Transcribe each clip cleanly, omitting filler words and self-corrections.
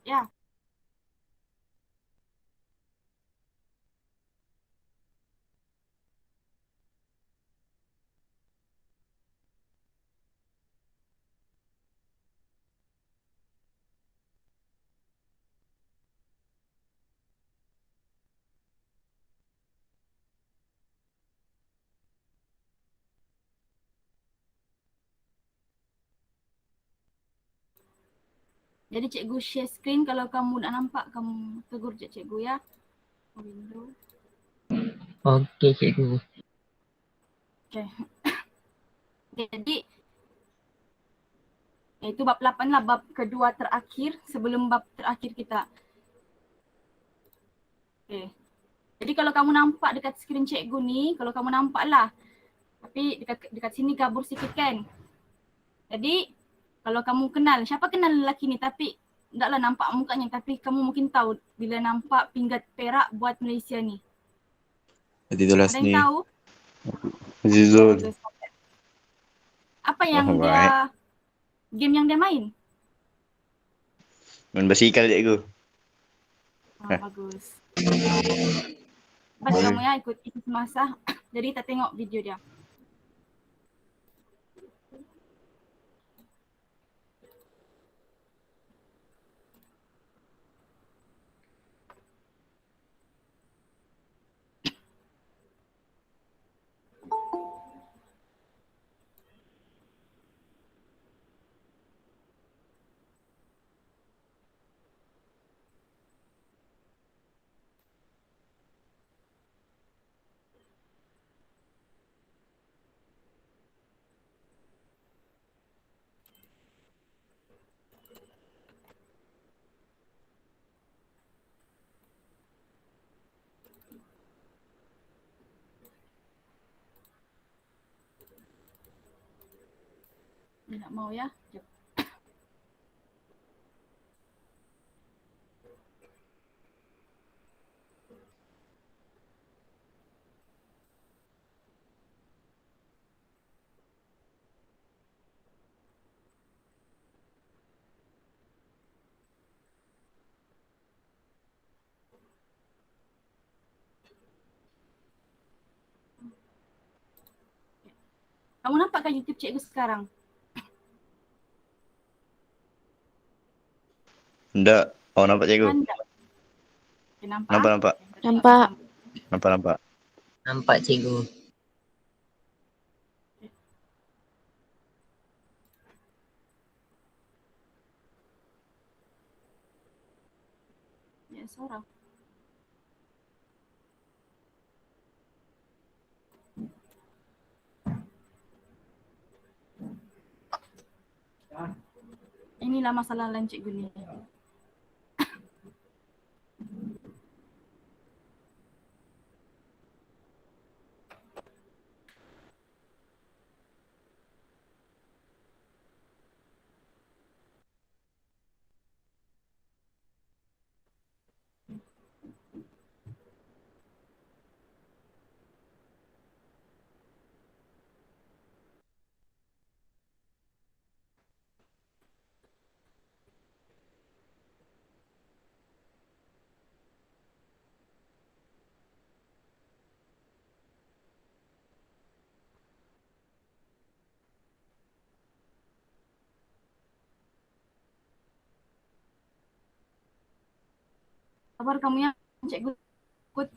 Ya. Jadi cikgu share screen, kalau kamu nak nampak kamu tegur je cikgu ya. Window. Okey cikgu. Okay. Jadi itu bab 8 lah, bab kedua terakhir sebelum bab terakhir kita. Okay. Jadi kalau kamu nampak dekat skrin cikgu ni, kalau kamu nampak lah. Tapi dekat sini kabur sikit kan. Jadi kalau kamu kenal, siapa kenal lelaki ni tapi taklah nampak mukanya, tapi kamu mungkin tahu bila nampak pinggat perak buat Malaysia ni. Azizul Ada yang Hasni. tahu? Azizul. Bagus. Apa yang dia, game yang dia main? Main basikal cikgu. Bagus. Baik kamu ya ikut semasa. Jadi kita tengok video dia. Dia nak mau ya. Jep. Kamu nampak kan YouTube cikgu sekarang? Enggak. Oh nampak cikgu. Nampak. Okay, nampak? Nampak. Nampak. Nampak. Nampak cikgu. Ya, suara. Inilah masalah lain cikgu ni. Sabar kamu ya cikgu. Ikut.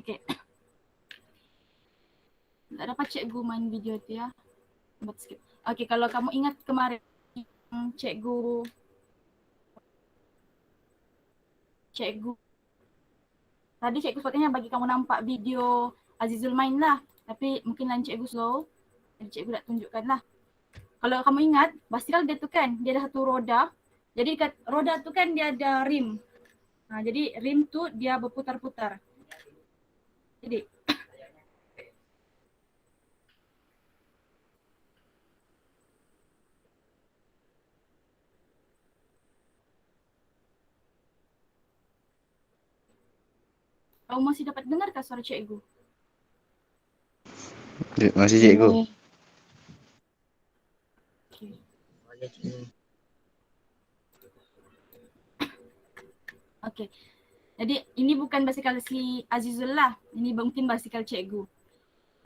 Okay. Tak dapat cikgu main video tu ya. Buat skip. Okay, kalau kamu ingat kemarin cikgu tadi cikgu sepatutnya bagi kamu nampak video Azizul main lah. Tapi mungkin lain cikgu slow. Jadi cikgu nak tunjukkan lah. Kalau kamu ingat, basikal dia tu kan, dia ada satu roda. Jadi kat roda tu kan dia ada rim. Jadi rim tu dia berputar-putar. Jadi kamu masih dapat dengarkah suara cikgu? Masih cikgu. Okay. Boleh cikgu. Okay. Jadi ini bukan basikal si Azizul lah. Ini mungkin basikal cikgu.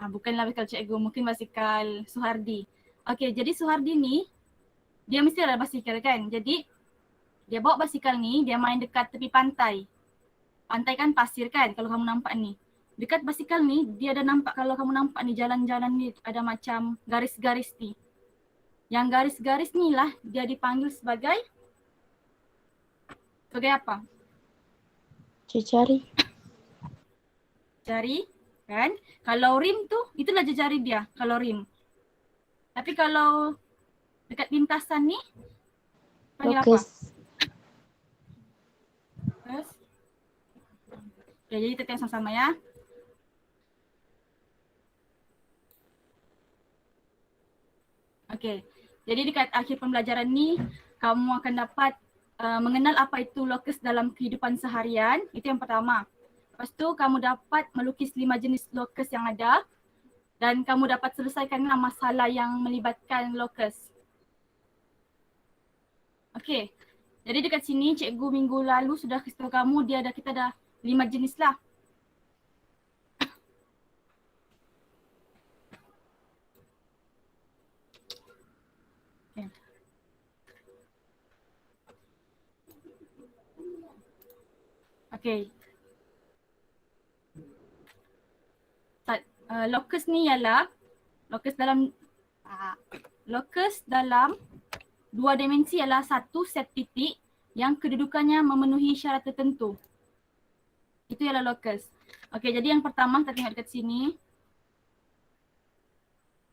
Bukanlah basikal cikgu, mungkin basikal Suhardi. Okay, jadi Suhardi ni dia mesti ada basikal kan. Jadi dia bawa basikal ni, dia main dekat tepi pantai. Pantai kan pasir kan kalau kamu nampak ni. Dekat basikal ni dia ada nampak, kalau kamu nampak ni jalan-jalan ni ada macam garis-garis ni. Yang garis-garis ni lah dia dipanggil sebagai apa? Jejari. Jari kan. Kalau rim tu itulah jejari dia kalau rim. Tapi kalau dekat lintasan ni panggil apa? Locus. Locus. Okay, jadi kita tengok sama-sama ya. Okay, jadi dekat akhir pembelajaran ni kamu akan dapat mengenal apa itu locus dalam kehidupan seharian. Itu yang pertama. Lepas tu kamu dapat melukis 5 jenis locus yang ada dan kamu dapat selesaikanlah masalah yang melibatkan locus. Okay, jadi dekat sini cikgu minggu lalu sudah kasih tahu kamu kita ada 5 jenis lah. Okay. Okay. Locus ni ialah locus dalam 2 dimensi ialah satu set titik yang kedudukannya memenuhi syarat tertentu. Itu ialah locus. Okey, jadi yang pertama kita tengok dekat sini.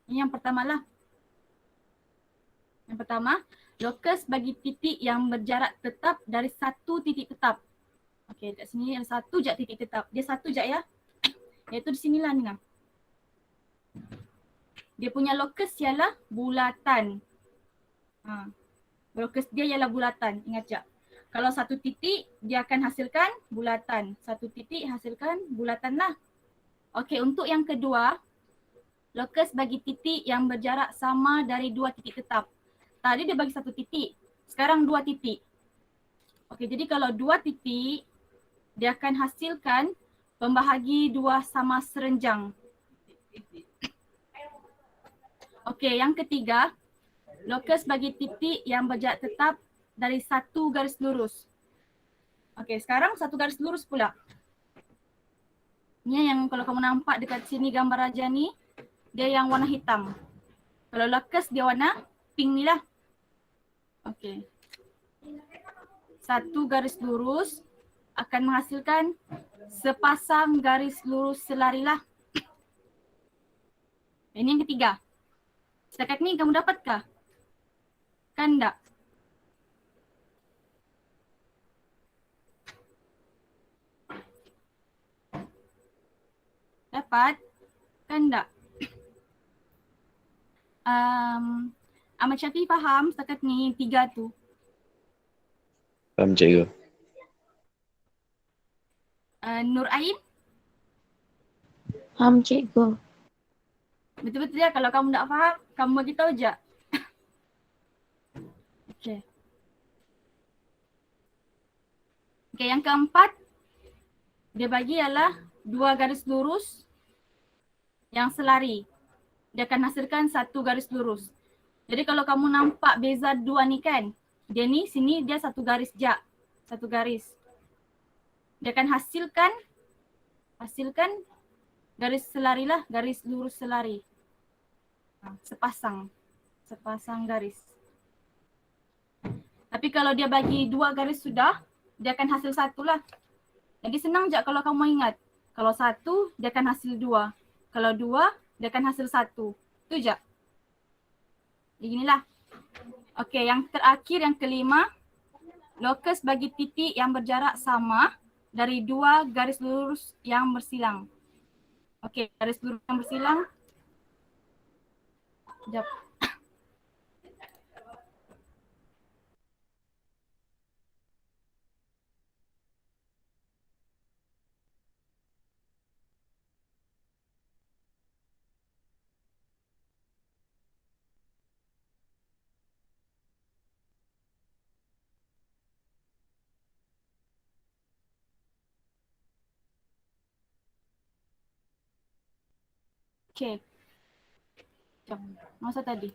Ini yang pertama lah. Yang pertama, locus bagi titik yang berjarak tetap dari satu titik tetap. Okey, dekat sini ada satu je titik tetap. Dia satu je ya. Iaitu di sinilah ni. Dia punya locus ialah bulatan. Locus dia ialah bulatan. Ingat je. Kalau satu titik, dia akan hasilkan bulatan. Satu titik hasilkan bulatan lah. Okey, untuk yang kedua, locus bagi titik yang berjarak sama dari 2 titik tetap. Tadi dia bagi satu titik, sekarang 2 titik. Okey, jadi kalau 2 titik, dia akan hasilkan pembahagi 2 sama serenjang. Okey, yang ketiga, locus bagi titik yang berjarak tetap dari 1 garis lurus. Okey, sekarang 1 garis lurus pula. Ini yang kalau kamu nampak dekat sini gambar raja ni, dia yang warna hitam. Kalau locus dia warna pink ni lah. Okey. 1 garis lurus akan menghasilkan sepasang garis lurus selari lah. Ini yang ketiga. Setakat ni kamu dapatkah? Kan tak? Dapat? Kan tak? Ahmad Syafiq faham setakat ni 3 tu? Faham cikgu. Nur Ain? Faham cikgu. Betul-betul ya, kalau kamu tak faham, kamu bagi tahu je. Okey. Okey, yang keempat, dia bagi ialah 2 garis lurus yang selari. Dia akan hasilkan 1 garis lurus. Jadi kalau kamu nampak beza 2 ni kan, dia ni sini dia 1 garis je. 1 garis. Dia akan hasilkan hasilkan garis selari lah, garis lurus selari. Sepasang garis. Tapi kalau dia bagi 2 garis sudah, dia akan hasil 1 lah. Jadi senang je kalau kamu ingat. Kalau 1, dia akan hasil 2. Kalau 2, dia akan hasil 1. Itu je. Beginilah. Okey, yang terakhir, yang kelima. Lokus bagi titik yang berjarak sama dari 2 garis lurus yang bersilang. Okey, garis lurus yang bersilang. Sekejap. Okey. Masa tadi.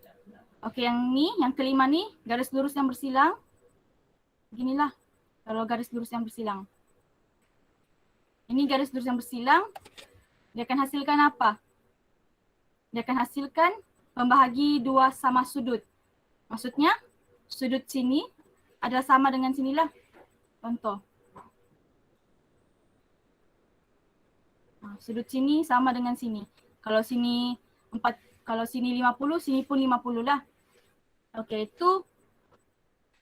Okey, yang ni, yang kelima ni, garis lurus yang bersilang. Beginilah kalau garis lurus yang bersilang. Ini garis lurus yang bersilang. Dia akan hasilkan apa? Dia akan hasilkan pembahagi 2 sama sudut. Maksudnya, sudut sini adalah sama dengan sinilah. Contoh. Sudut sini sama dengan sini. Kalau sini 50, sini pun 50 lah. Okey, itu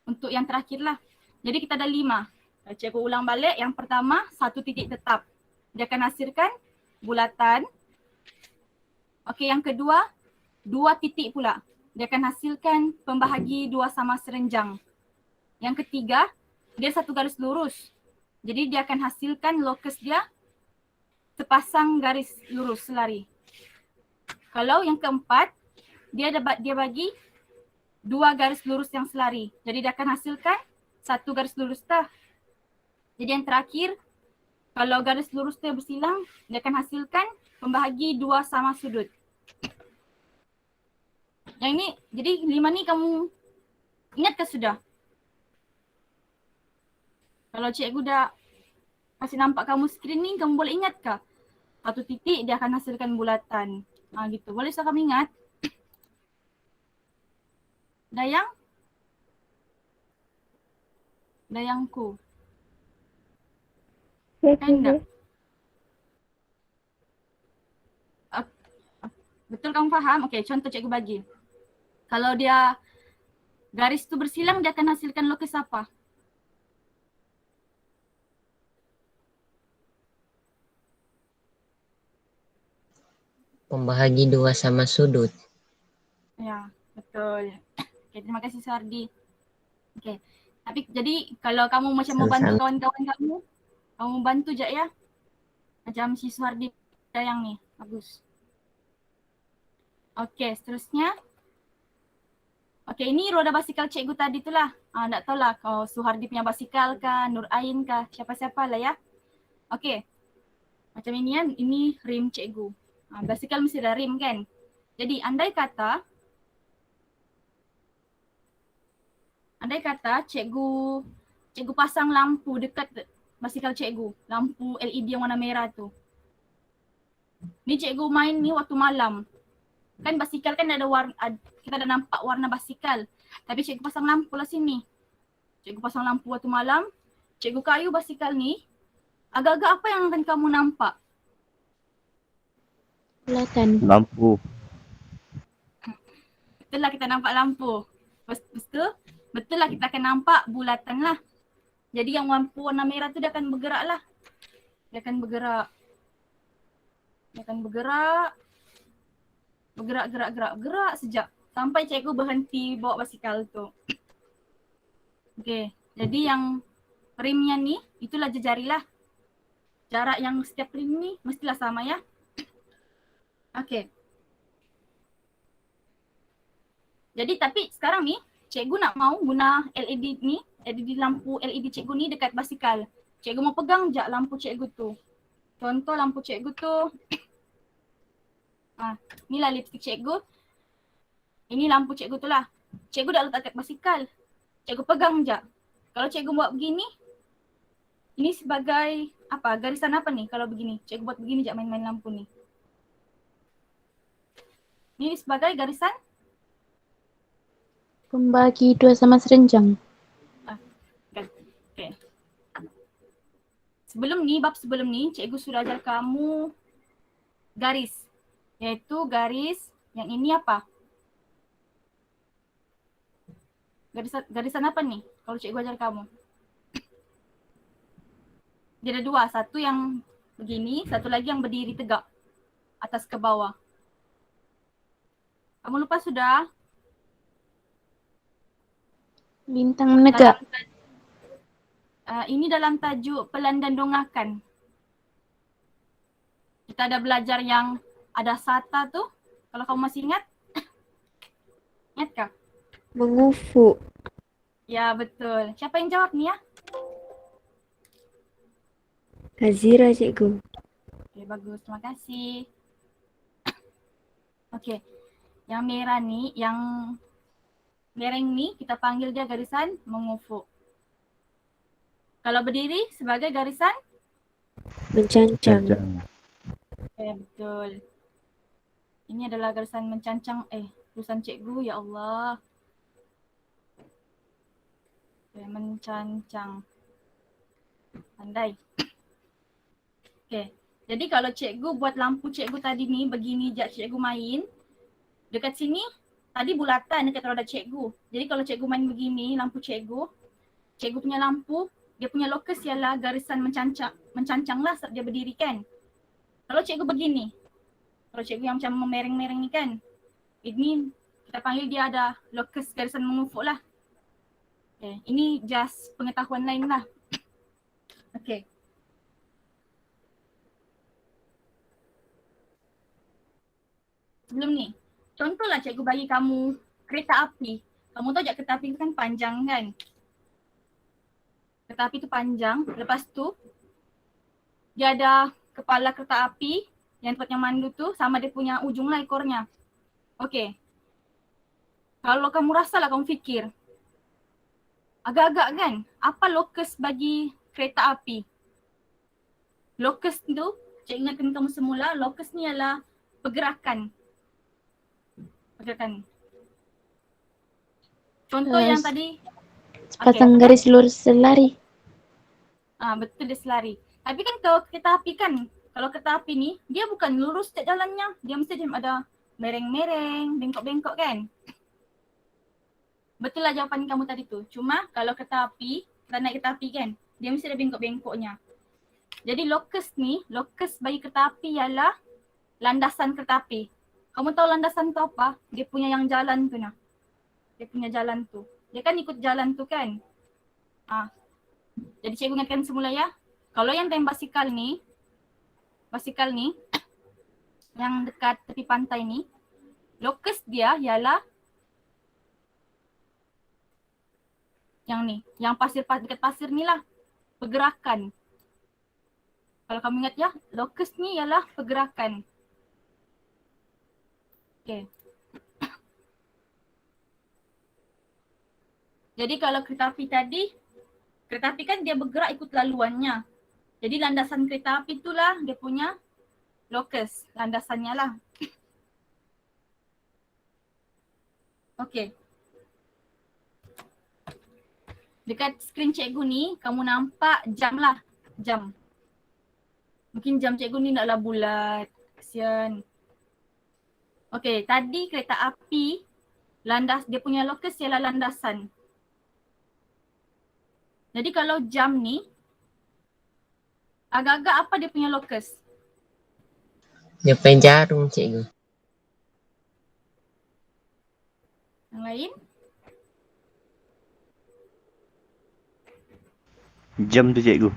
untuk yang terakhir lah. Jadi kita ada 5. Cikgu ulang balik. Yang pertama, 1 titik tetap. Dia akan hasilkan bulatan. Okey, yang kedua, 2 titik pula. Dia akan hasilkan pembahagi 2 sama serenjang. Yang ketiga, dia 1 garis lurus. Jadi dia akan hasilkan lokus dia sepasang garis lurus selari. Kalau yang keempat, dia bagi 2 garis lurus yang selari. Jadi dia akan hasilkan 1 garis lurus dah. Jadi yang terakhir, kalau garis lurus tu bersilang, dia akan hasilkan pembahagi 2 sama sudut. Yang ini, jadi 5 ni kamu ingat ke sudah? Kalau cikgu dah kasih nampak kamu skrin ni, kamu boleh ingat ke? 1 titik dia akan hasilkan bulatan. Gitu. Boleh saya kamu ingat? Dayang? Dayangku. Ya, Kan tak? Betul kamu faham? Okey, contoh cikgu bagi. Kalau dia garis tu bersilang, dia akan hasilkan lokus apa? Pembahagi 2 sama sudut. Ya, betul. Okay, terima kasih Suhardi. Okay, tapi jadi kalau kamu macam mau bantu Sama-sama. kawan-kawan kamu bantu je ya. Macam si Suhardi yang ni, bagus. Okay, seterusnya. Okay, ini roda basikal cikgu tadi tu lah. Tak tahulah kau Suhardi punya basikal kah, Nur Ain kah, siapa-siapa lah ya. Okay, macam ini kan, ini rim cikgu. Basikal mesti ada rim kan. Jadi andai kata cikgu pasang lampu dekat basikal cikgu, lampu LED yang warna merah tu. Ni cikgu main ni waktu malam. Kan basikal kan ada warna, kita ada nampak warna basikal. Tapi cikgu pasang lampu lah sini. Cikgu pasang lampu waktu malam, cikgu kayu basikal ni, agak-agak apa yang akan kamu nampak? Bulatan. Lampu. Betul lah kita nampak lampu. Betul lah kita akan nampak bulatan lah. Jadi yang lampu warna merah tu dia akan bergerak lah. Dia akan bergerak. Bergerak sejak sampai cikgu berhenti bawa basikal tu. Okey, jadi yang rimnya ni itulah jejari lah. Jarak yang setiap rim ni mestilah sama ya. Okey. Jadi tapi sekarang ni cikgu nak mau guna LED ni, LED lampu LED cikgu ni dekat basikal. Cikgu mau pegang je lampu cikgu tu. Contoh lampu cikgu tu. Inilah lipstick cikgu. Ini lampu cikgu tu lah. Cikgu dah letak dekat basikal. Cikgu pegang je. Kalau cikgu buat begini, ini sebagai apa? Garisan apa nih kalau begini? Cikgu buat begini jak main-main lampu nih. Ini sebagai garisan Pembagi dua sama serenjang. kan. Okay. Bab sebelum ni, cikgu sudah ajar kamu garis. Iaitu garis yang ini apa? Garisan apa nih kalau cikgu ajar kamu? Dia ada dua, satu yang begini, satu lagi yang berdiri tegak atas ke bawah. Kamu lupa sudah? Bintang menegak. Ini dalam tajuk pelan dan dongakan. Kita ada belajar yang ada sata tu. Kalau kamu masih ingat? Ingatkah? Mengufuk. Ya, betul. Siapa yang jawab ni ya? Hazira, cikgu. Okay, bagus. Terima kasih. Okay. Yang merah ni, yang mereng ni kita panggil dia garisan mengufuk. Kalau berdiri sebagai garisan? Mencancang. Okay, betul. Ini adalah garisan mencancang. Tulisan cikgu, ya Allah. Okay, mencancang. Pandai. Okay. Jadi kalau cikgu buat lampu cikgu tadi ni, begini je cikgu main. Dekat sini, tadi bulatan dekat roda cikgu. Jadi kalau cikgu main begini, lampu cikgu punya lampu, dia punya lokus ialah garisan mencancang lah saat dia berdiri kan. Kalau cikgu begini, kalau cikgu yang macam memereng-mereng ni kan, ini kita panggil dia ada lokus garisan mengufuk lah. Okay. Ini just pengetahuan lain lah. Okay. Sebelum ni, contohlah cikgu bagi kamu kereta api. Kamu tahu tak kereta api tu kan panjang kan? Kereta api tu panjang. Lepas tu, dia ada kepala kereta api yang tempatnya mandu tu sama dia punya ujung lah ekornya. Okay. Kalau kamu rasalah kamu fikir, agak-agak kan, apa lokus bagi kereta api? Lokus tu, cikgu ingatkan kamu semula, lokus ni adalah pergerakan. Contoh yang tadi. Sepasang garis lurus selari. Betul dia selari. Tapi kan kalau kereta api kan, kalau kereta api ni, dia bukan lurus setiap jalannya. Dia mesti ada mereng-mereng, bengkok-bengkok kan. Betul lah jawapan kamu tadi tu. Cuma kalau kereta api, kalau naik kereta api kan, dia mesti ada bengkok-bengkoknya. Jadi lokus ni, lokus bagi kereta api ialah landasan kereta api. Kamu tahu landasan tu apa? Dia punya yang jalan tu nah. Dia punya jalan tu. Dia kan ikut jalan tu kan. Jadi cikgu ingatkan semula ya. Kalau yang time basikal ni yang dekat tepi pantai ni, lokus dia ialah yang ni, yang dekat pasir ni lah. Pergerakan. Kalau kamu ingat ya, lokus ni ialah pergerakan. Okay. Jadi kalau kereta api tadi, kereta api kan dia bergerak ikut laluannya. Jadi landasan kereta api itulah dia punya lokus, landasannya lah. Okay. Dekat skrin cikgu ni, kamu nampak jam lah, jam. Mungkin jam cikgu ni naklah bulat, kesian. Okay, tadi kereta api, dia punya lokus ialah landasan. Jadi kalau jam ni, agak-agak apa dia punya lokus? Dia main jarum, cikgu. Yang lain? Jam tu cikgu.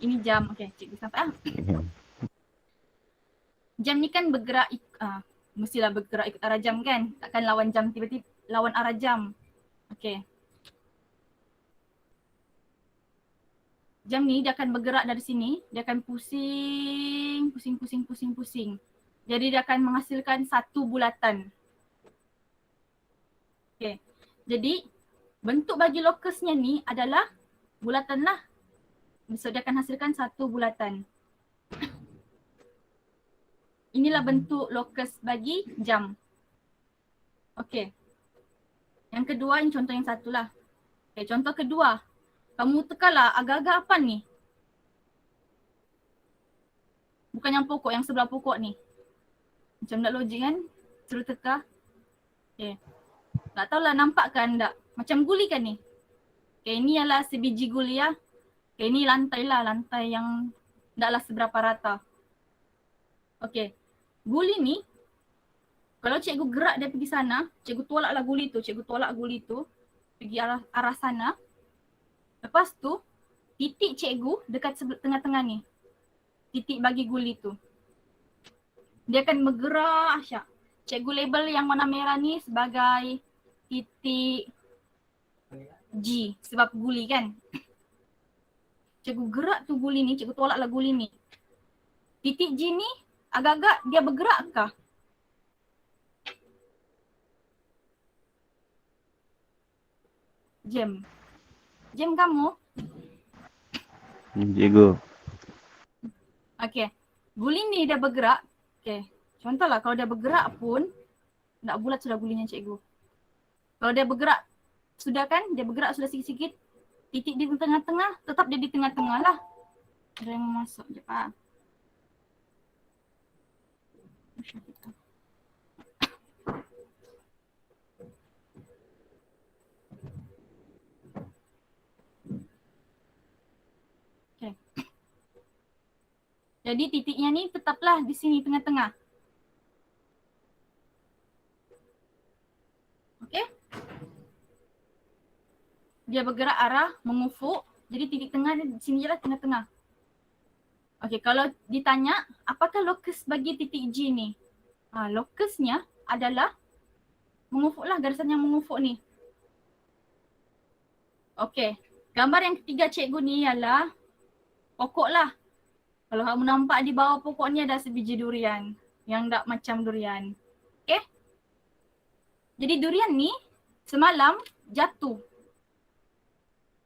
Ini jam. Okay, cikgu sampai Jam ni kan bergerak, mestilah bergerak ikut arah jam kan? Takkan lawan jam tiba-tiba lawan arah jam. Okay. Jam ni dia akan bergerak dari sini, dia akan pusing. Jadi dia akan menghasilkan satu bulatan. Okay. Jadi bentuk bagi lokusnya ni adalah bulatan lah. So dia akan hasilkan satu bulatan. Inilah bentuk lokus bagi jam. Okey. Yang kedua, ini contoh yang satu lah. Okay, contoh kedua. Kamu tekanlah agak-agak apa ni? Bukan yang pokok, yang sebelah pokok ni. Macam tak logik kan? Suruh teka. Okay. Tak tahulah nampak kan tak? Macam guli kan ni? Okay, ini adalah sebiji guli ya. Okay, ini lantai lah. Lantai yang taklah seberapa rata. Okay. Guli ni, kalau cikgu gerak dia pergi sana, cikgu tolaklah guli tu. Cikgu tolak guli tu. Pergi arah sana. Lepas tu, titik cikgu dekat tengah-tengah ni. Titik bagi guli tu. Dia akan bergerak Asyak. Cikgu label yang warna merah ni sebagai titik G sebab guli kan. Cikgu gerak tu guli ni, cikgu tolaklah guli ni. Titik G ni agak-agak dia bergerak kah? Jam. Jam kamu? Cikgu. Okay. Guli ni dia bergerak. Okay. Contohlah kalau dia bergerak pun, tak bulat sudah gulinya cikgu. Kalau dia bergerak, sudah kan? Dia bergerak sudah sikit-sikit. Titik di tengah-tengah, tetap dia di tengah-tengah lah. Ada yang masuk je Pak. Okay. Jadi titiknya ni tetaplah di sini tengah-tengah. Okay. Dia bergerak arah mengufuk. Jadi titik tengah di sini je lah tengah-tengah. Okay, kalau ditanya apakah lokus bagi titik G ni? Lokusnya adalah mengufuk lah, garisan yang mengufuk ni. Okay, gambar yang ketiga cikgu ni ialah pokok lah. Kalau kamu nampak di bawah pokok ni ada sebiji durian yang tak macam durian. Okay. Jadi durian ni semalam jatuh.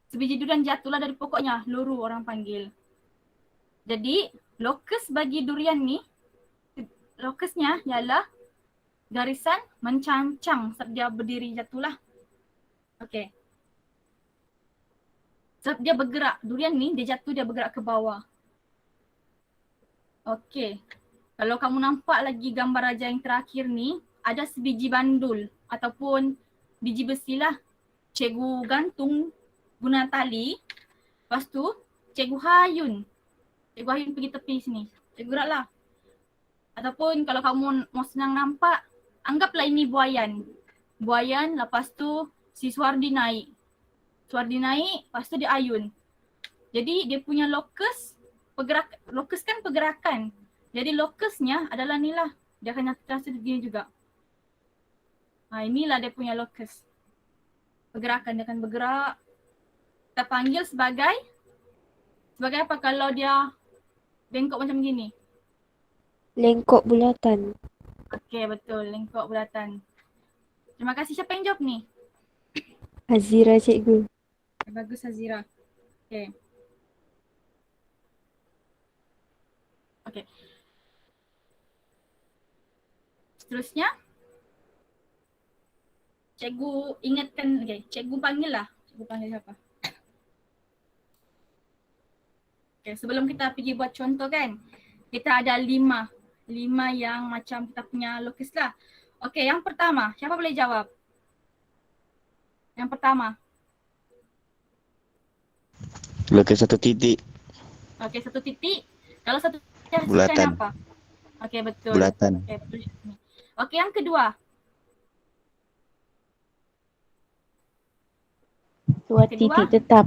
Sebiji durian jatuhlah dari pokoknya, luru orang panggil. Jadi lokus bagi durian ni, lokusnya ialah garisan mencancang sebab dia berdiri jatuhlah. Okay. Sebab dia bergerak, durian ni dia jatuh dia bergerak ke bawah. Okay. Kalau kamu nampak lagi gambar raja yang terakhir ni, ada sebiji bandul ataupun biji besi lah. Cikgu gantung guna tali. Lepas tu cikgu hayun. Cikgu hayun pergi tepi sini. Cikgu geraklah. Ataupun kalau kamu mau senang nampak, anggaplah ini buayan. Buayan, lepas tu si Suardi naik. Suardi naik, lepas tu dia ayun. Jadi dia punya lokus, lokus kan pergerakan. Jadi lokusnya adalah ni lah. Dia akan terasa begini juga. Inilah dia punya lokus. Pergerakan, dia akan bergerak. Kita panggil sebagai apa kalau dia bengkok macam gini? Lengkok bulatan. Okey, betul. Lengkok bulatan. Terima kasih. Siapa yang jawab ni? Hazira cikgu. Bagus Hazira. Okey. Okey. Seterusnya. Cikgu ingatkan, cikgu panggil lah. Cikgu panggil siapa? Okay, sebelum kita pergi buat contoh kan, kita ada 5 yang macam kita punya lokus lah. Okay, yang pertama, siapa boleh jawab? Yang pertama. Lokus satu titik. Okay, satu titik. Kalau satu titik Bulatan. apa? Okay, betul. Bulatan. Okay, betul. Okay, yang kedua. Dua Kedua. titik tetap.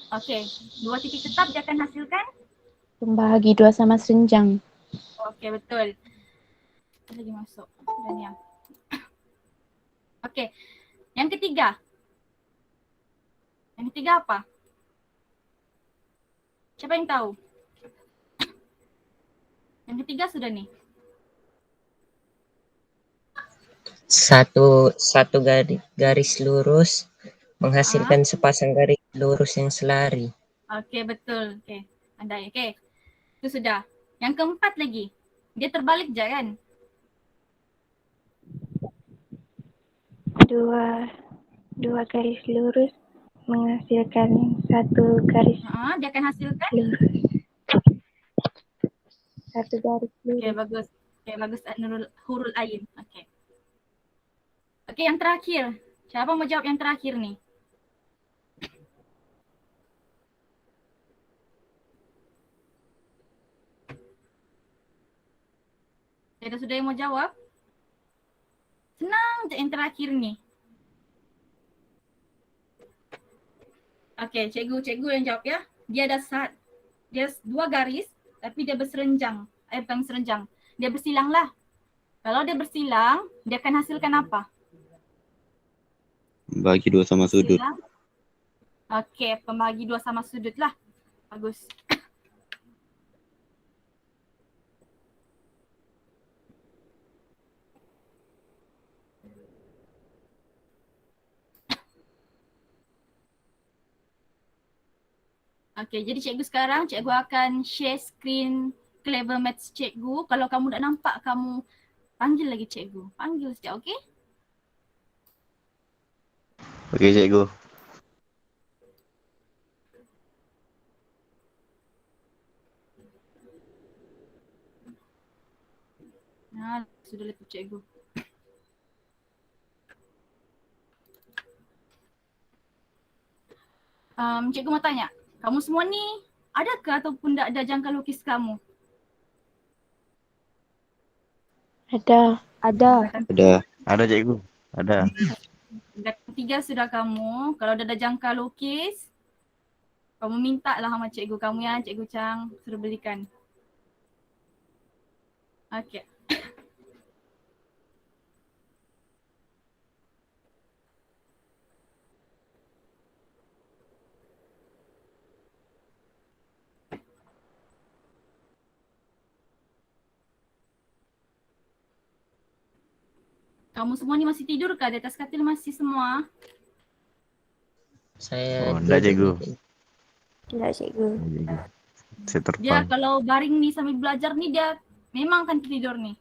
Okay, 2 titik tetap dia akan hasilkan? Pembahagi 2 sama senjang. Okay, betul. Lagi masuk. Dan yang. Okay, yang ketiga. Yang ketiga apa? Siapa yang tahu? Yang ketiga sudah nih. Satu garis lurus menghasilkan sepasang garis lurus yang selari. Okey, betul. Okey, pandai. Okey, itu sudah. Yang keempat lagi, dia terbalik je kan? Dua garis lurus menghasilkan satu garis Dia akan hasilkan. lurus. Satu garis Okey, lurus. bagus. Okey, bagus Nurul Hurul Ain. Okey. Okey, yang terakhir. Siapa mau jawab yang terakhir ni? Sudah yang mau jawab? Senang je yang terakhir ni. Okey, cikgu yang jawab ya. Dia ada dia dua garis tapi dia berserenjang. Bukan serenjang. Dia bersilang lah. Kalau dia bersilang, dia akan hasilkan apa? Bagi dua sama sudut. Silang. Okey, pembagi dua sama sudut lah. Bagus. Okey, jadi cikgu sekarang, cikgu akan share screen Clever Maths cikgu. Kalau kamu tak nampak, kamu panggil lagi cikgu. Panggil sekejap, okey? Okey cikgu. Sudah laptop cikgu. Cikgu mau tanya, kamu semua ni adakah ataupun tak ada jangka lukis kamu? Ada. Ada. Ada cikgu. Ada. Tingkatan 3 sudah kamu. Kalau dah ada jangka lukis, kamu minta lah sama cikgu kamu ya, Cikgu Chang suruh belikan. Okey. Kamu semua ni masih tidur kah? Di atas katil masih semua? Saya Oh, enggak cikgu. Enggak, cikgu. Saya Dia terpang. kalau baring ni sambil belajar ni dia memang akan tidur ni.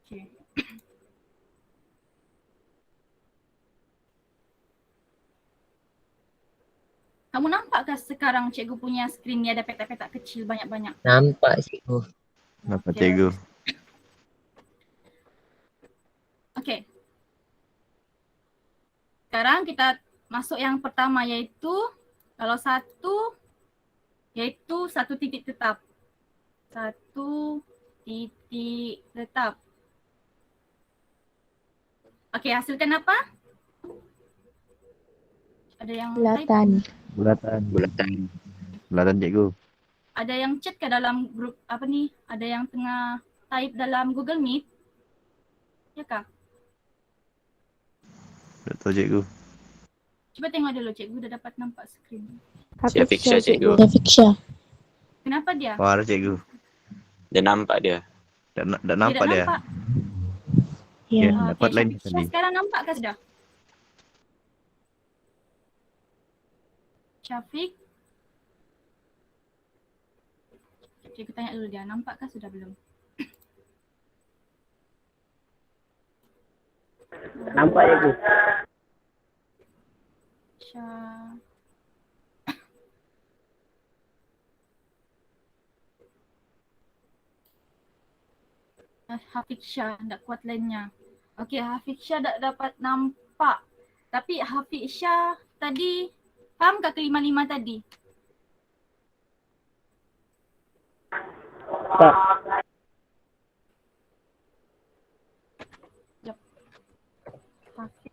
Okay. Kamu nampakkah sekarang cikgu punya skrin ni ada petak-petak kecil banyak-banyak? nampak cikgu. Kenapa Okey, cikgu? Okey. Sekarang kita masuk yang pertama iaitu kalau satu iaitu satu titik tetap. Satu titik tetap. Okey, hasilkan apa? Ada yang type? Bulatan. Bulatan cikgu. Ada yang chat ke dalam grup apa ni? Ada yang tengah type dalam Google Meet? Ya kah? Tak tahu cikgu. Cuba tengok dulu cikgu dah dapat nampak skrin. Syafiq Syah, cikgu. Syafiq Syah. Kenapa dia? Wah, ada cikgu. Dia nampak dia. Tak Dia nampak tak dia. nampak. Ya, Ya. dapat Okey, lain Syafiq Syah tadi. sekarang nampak ke sudah? Syafiq? Cikgu tanya dulu dia, nampakkah sudah belum? Nampak cikgu. Syah. Hafiq Syah, tak kuat lainnya. Okey, Hafiq Syah tak dapat nampak. Tapi Hafiq Syah tadi, faham ke kelima-lima tadi? Tak. Jap. Hafiq.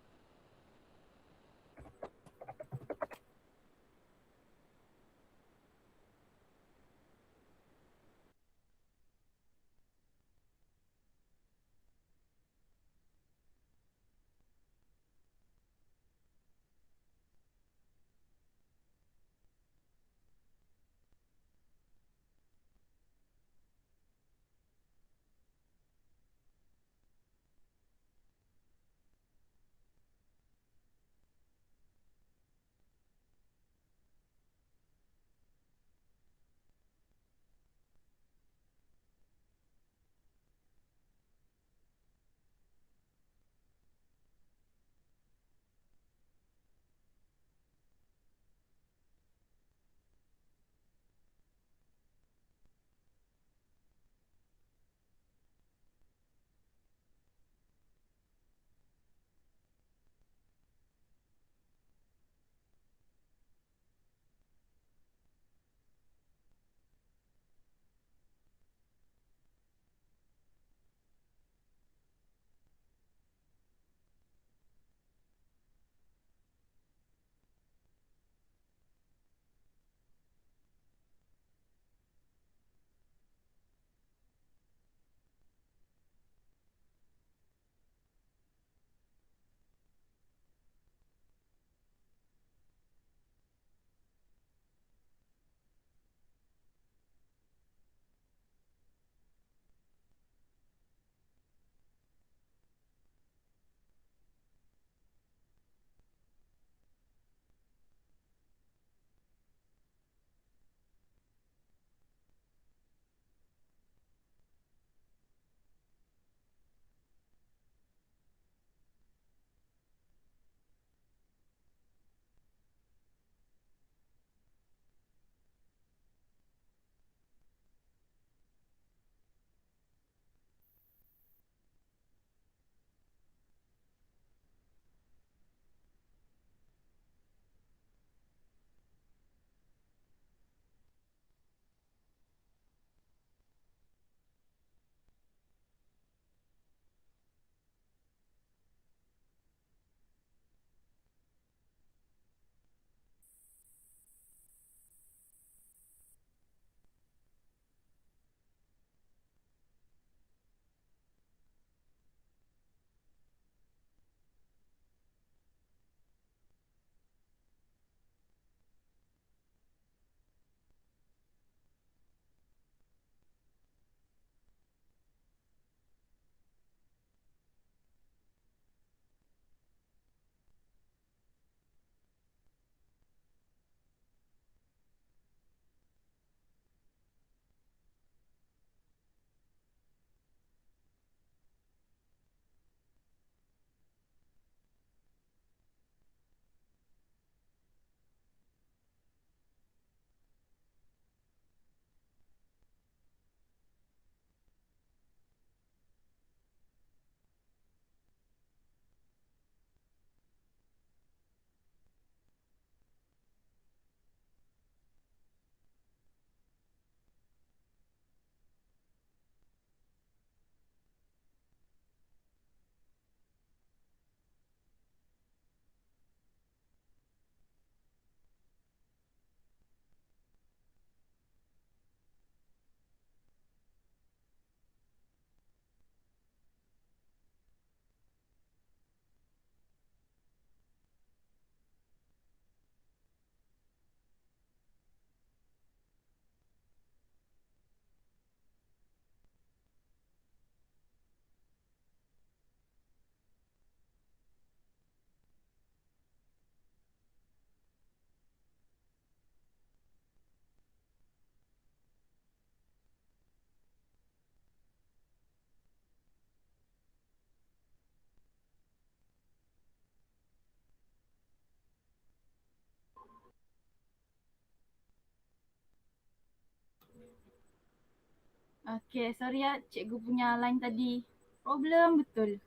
Okay, sorry ya, cikgu punya line tadi problem betul.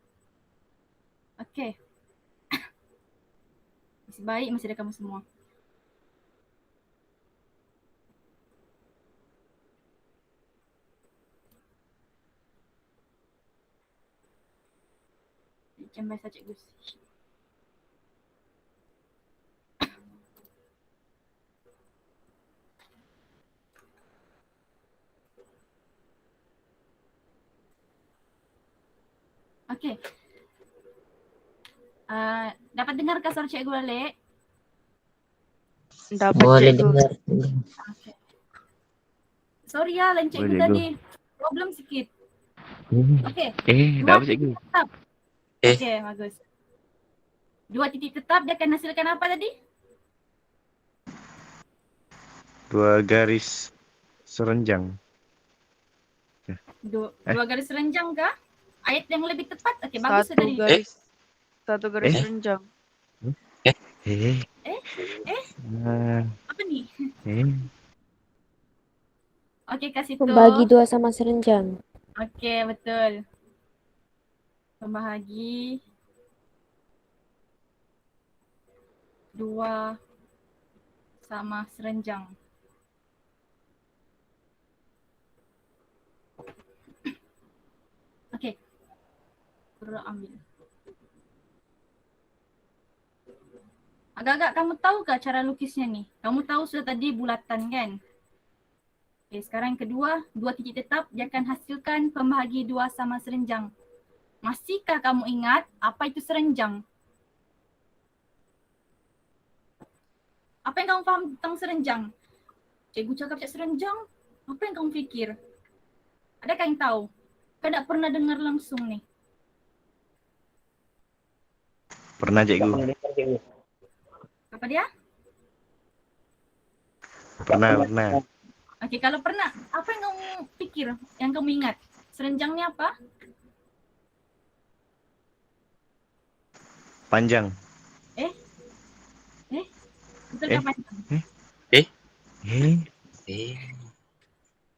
Okay. Masih baik, masih ada kamu semua. Macam biasa cikgu. Okay. Dapat dengarkah suara cikgu balik? Dapat Boleh cikgu. dengar. Okay. Sorry ya, line cikgu Boleh, cikgu. tadi problem sikit. Okay. Dah Dua apa cikgu? titik tetap. Eh. Okay, bagus. Dua titik tetap dia akan hasilkan apa tadi? 2 garis serenjang. Dua garis renjang kah? Ayat yang lebih tepat. Okay, bagus Satu tadi. garis. Satu garis Eh? renjang. Eh? Eh? Ah, Apa ni? Okay, kasih tu. Pembagi 2 sama serenjang. Okay, betul. Pembahagi 2 sama serenjang. Okay. Perlu ambil. Agak-agak kamu tahu kah cara lukisnya ni? Kamu tahu sudah tadi bulatan kan? Okay, sekarang yang kedua, 2 titik tetap dia akan hasilkan pembahagi 2 sama serenjang. Masihkah kamu ingat apa itu serenjang? Apa yang kamu faham tentang serenjang? Cikgu cakap serenjang, apa yang kamu fikir? Adakah yang tahu? Kau tak pernah dengar langsung ni. Pernah cikgu. Apa dia? Pernah. Okey, kalau pernah, apa yang kamu fikir? Yang kamu ingat? Serenjang ni apa? Panjang. Betul Eh? ke panjang? Eh?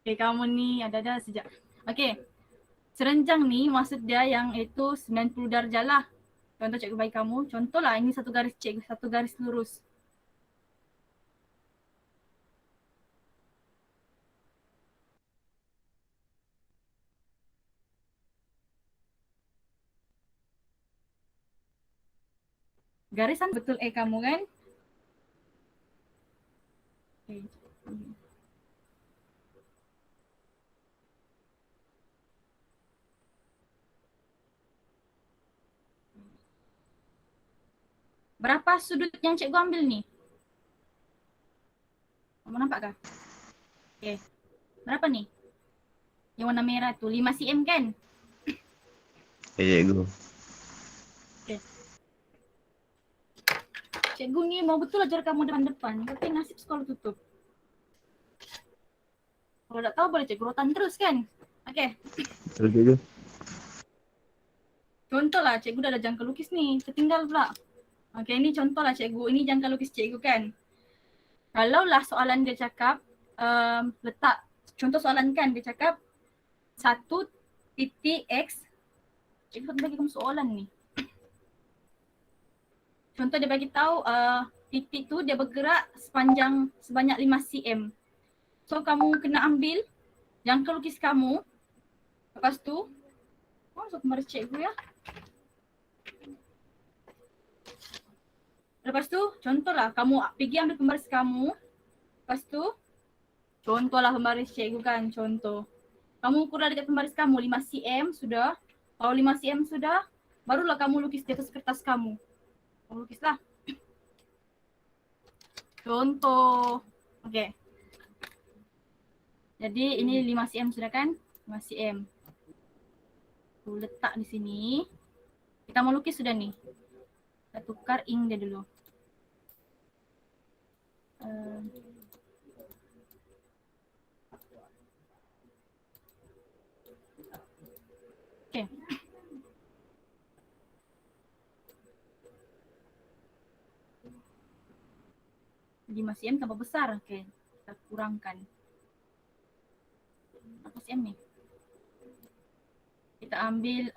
Okey, kamu ni ada-ada sejak. Okey. Serenjang ni maksud dia yang itu 90 darjah lah. Contoh cikgu bagi kamu. Contohlah ini satu garis cikgu, satu garis lurus. Garisan betul kamu kan? Okay. Berapa sudut yang cikgu ambil ni? Kamu nampak kah? Okay. Berapa ni? Yang warna merah tu 5 cm kan? Cikgu. Cikgu ni mau betul ajar kamu depan-depan. Tapi nasib sekolah tutup. Kalau tak tahu boleh cikgu rotan terus kan? Okay. Betul cikgu. Contohlah cikgu dah ada jangka lukis ni. Tertinggal pula. Okay, ni contohlah cikgu. Ini jangka lukis cikgu kan? Kalaulah soalan dia cakap letak, contoh soalan kan dia cakap 1 titik X. Cikgu bagi kamu soalan ni. Contoh dia bagi tahu titik tu dia bergerak sebanyak 5 cm. So kamu kena ambil jangka lukis kamu. Lepas tu, masuk kemarin cikgu ya. Lepas tu, contohlah kamu pergi ambil pembaris kamu. Lepas tu, contohlah pembaris cikgu kan, contoh. Kamu ukurlah dekat pembaris kamu 5 cm sudah. Kalau 5 cm sudah, barulah kamu lukis di atas kertas kamu. Kamu lukislah. Contoh. Okay. Jadi ini 5 cm sudah kan? 5 cm. Aku letak di sini. Kita mau lukis sudah nih. Kita tukar ink dia dulu. Okay. Jadi 5 cm tambah besar. Okay. Kita kurangkan. Berapa cm ni? Kita ambil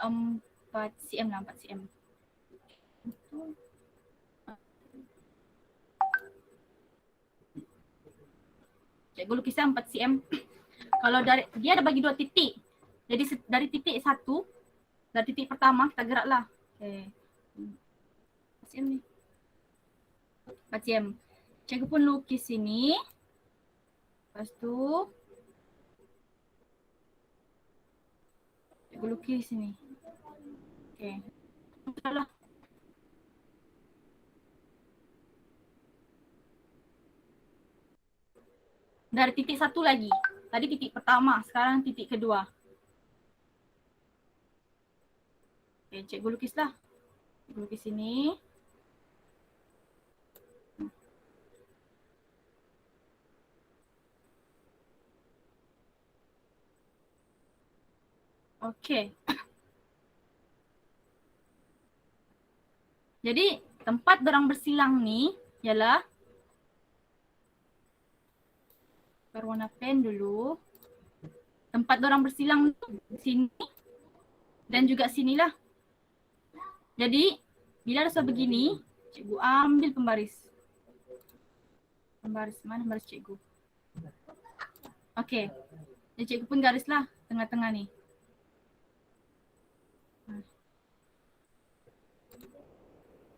4 cm lah, 4 cm. Cikgu lukiskan 4 cm. Kalau dari dia ada bagi 2 titik. Jadi dari titik 1, dari titik pertama kita geraklah. Okey. 4 cm ni. 4 cm. Cikgu pun lukis sini. Lepas tu cikgu lukis sini. Okey. Salah. Dari titik 1 lagi. Tadi titik pertama, sekarang titik kedua. Okey, cikgu lukislah. Cikgu lukis sini. Okey. Jadi tempat dorang bersilang ni ialah berwarna pen dulu. Tempat dorang bersilang di sini dan juga sinilah. Jadi bila dah begini, cikgu ambil pembaris. Pembaris mana pembaris cikgu? Okey. Jadi cikgu pun garislah tengah-tengah ni.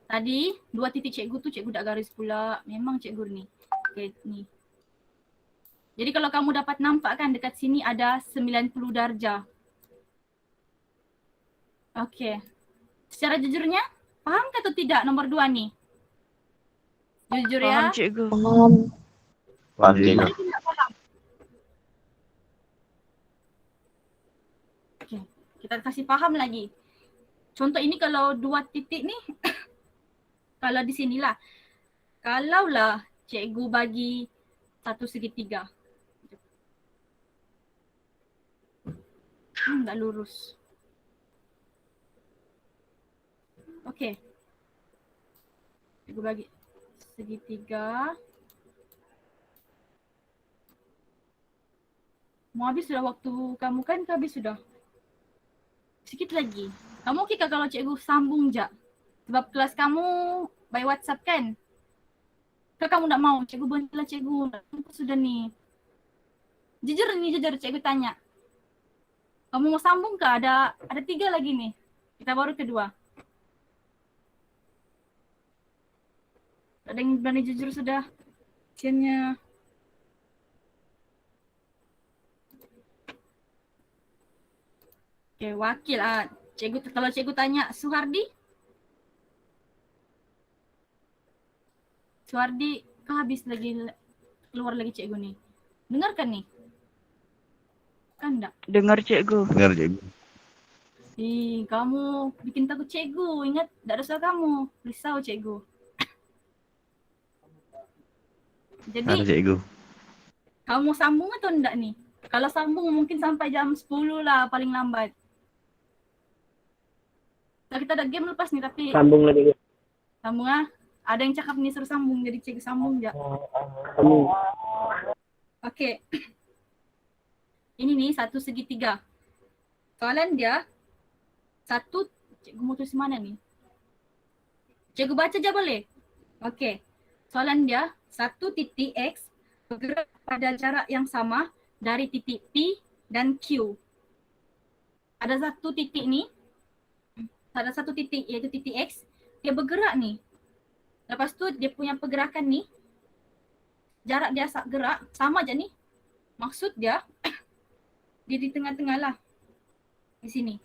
Tadi 2 titik cikgu tu cikgu dah garis pula. Memang cikgu ni. Okey, ni. Jadi kalau kamu dapat nampak kan dekat sini ada 90 darjah. Okey. Secara jujurnya, faham ke atau tidak nombor 2 ni? Jujur Faham ya. cikgu. Paham. Faham cikgu. Ada tidak faham? Okey, kita kasih faham lagi. Contoh ini kalau 2 titik ni, kalau di sinilah. Kalaulah cikgu bagi 1 segitiga. Tak lurus. Okey. Cikgu bagi segitiga. Mau habis sudah waktu kamu kan? Habis sudah. Sikit lagi. Kamu okey ke kalau cikgu sambung je? Sebab kelas kamu by WhatsApp kan? Kalau kamu tak mau, cikgu berhentilah cikgu. Aku sudah ni. Jujur ni, jujur cikgu tanya. Kamu mau sambung ke? Ada 3 lagi ni. Kita baru kedua. Ada yang berani jujur sudah. Kesiannya. Okay, wakil ah. Cikgu, kalau cikgu tanya Suhardi. Suhardi, kau habis lagi keluar lagi cikgu ni. Dengarkan ni. Kan tak? Dengar cikgu. Dengar cikgu. Kamu bikin takut cikgu. Ingat, tak ada salah kamu. Risau cikgu. Jadi, Ada cikgu. kamu mau sambung atau enggak ni? Kalau sambung mungkin sampai jam 10 lah paling lambat. So, kita ada game lepas ni tapi Sambung lagi. sambung ah. Ada yang cakap ni suruh sambung jadi cikgu sambung je. Sambung. Okey. Ini ni 1 segitiga. Soalan dia 1, cikgu mau tulis mana ni? Cikgu baca je boleh? Okey. Soalan dia 1 titik X bergerak pada jarak yang sama dari titik P dan Q. Ada 1 titik ni. Ada 1 titik iaitu titik X. Dia bergerak ni. Lepas tu dia punya pergerakan ni. Jarak dia gerak sama je ni. Maksud dia dia di tengah-tengah lah. Di sini.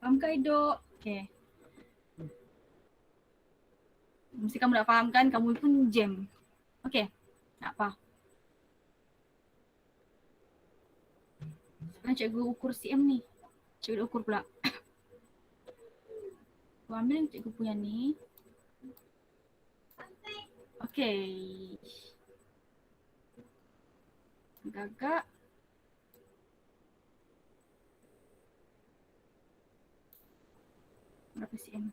Faham ke Hidup? Okay. Mesti kamu dah faham kan? Kamu pun jam. Okay. Tak apa. Sekarang cikgu ukur CM ni. Cikgu ukur pula. Aku ambil cikgu punya ni. Okay. Gagak. Berapa cm?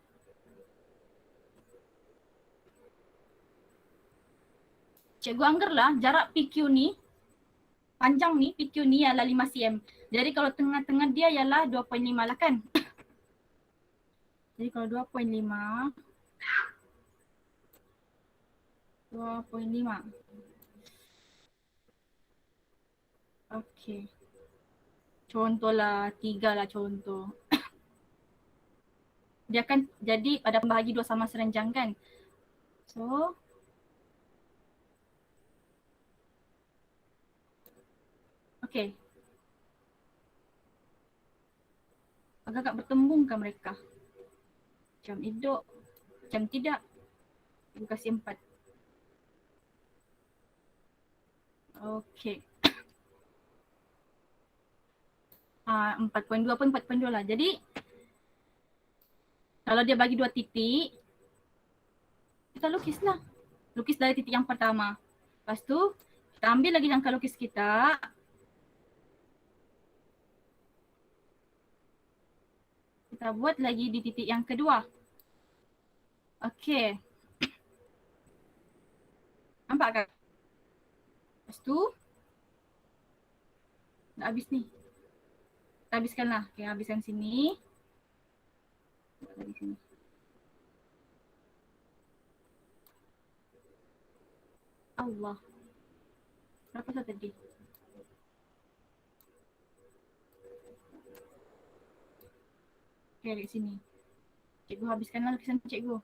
Cikgu anggarlah jarak PQ ni panjang ni, PQ ni ialah 5 cm. Jadi kalau tengah-tengah dia ialah 2.5 lah kan. Jadi kalau 2.5. Okey. Contohlah 3 lah contoh. Dia akan jadi pada pembahagi 2 sama serenjang kan. So okey. Agak-agak bertembungkah mereka? Macam hidup, macam tidak. Ibu kasih 4. Okey. 4.2 pun 4.2 lah. Jadi kalau dia bagi 2 titik, kita lukislah. Lukis dari titik yang pertama. Lepas tu kita ambil lagi jangka lukis kita. Kita buat lagi di titik yang kedua. Okey. Nampak kan? Lepas tu dah habis ni. Kita habiskanlah. Okay, habiskan sini. Buat lagi sini. Allah. Berapa saat tadi? Okay, dekat sini. Cikgu habiskanlah lukisan cikgu.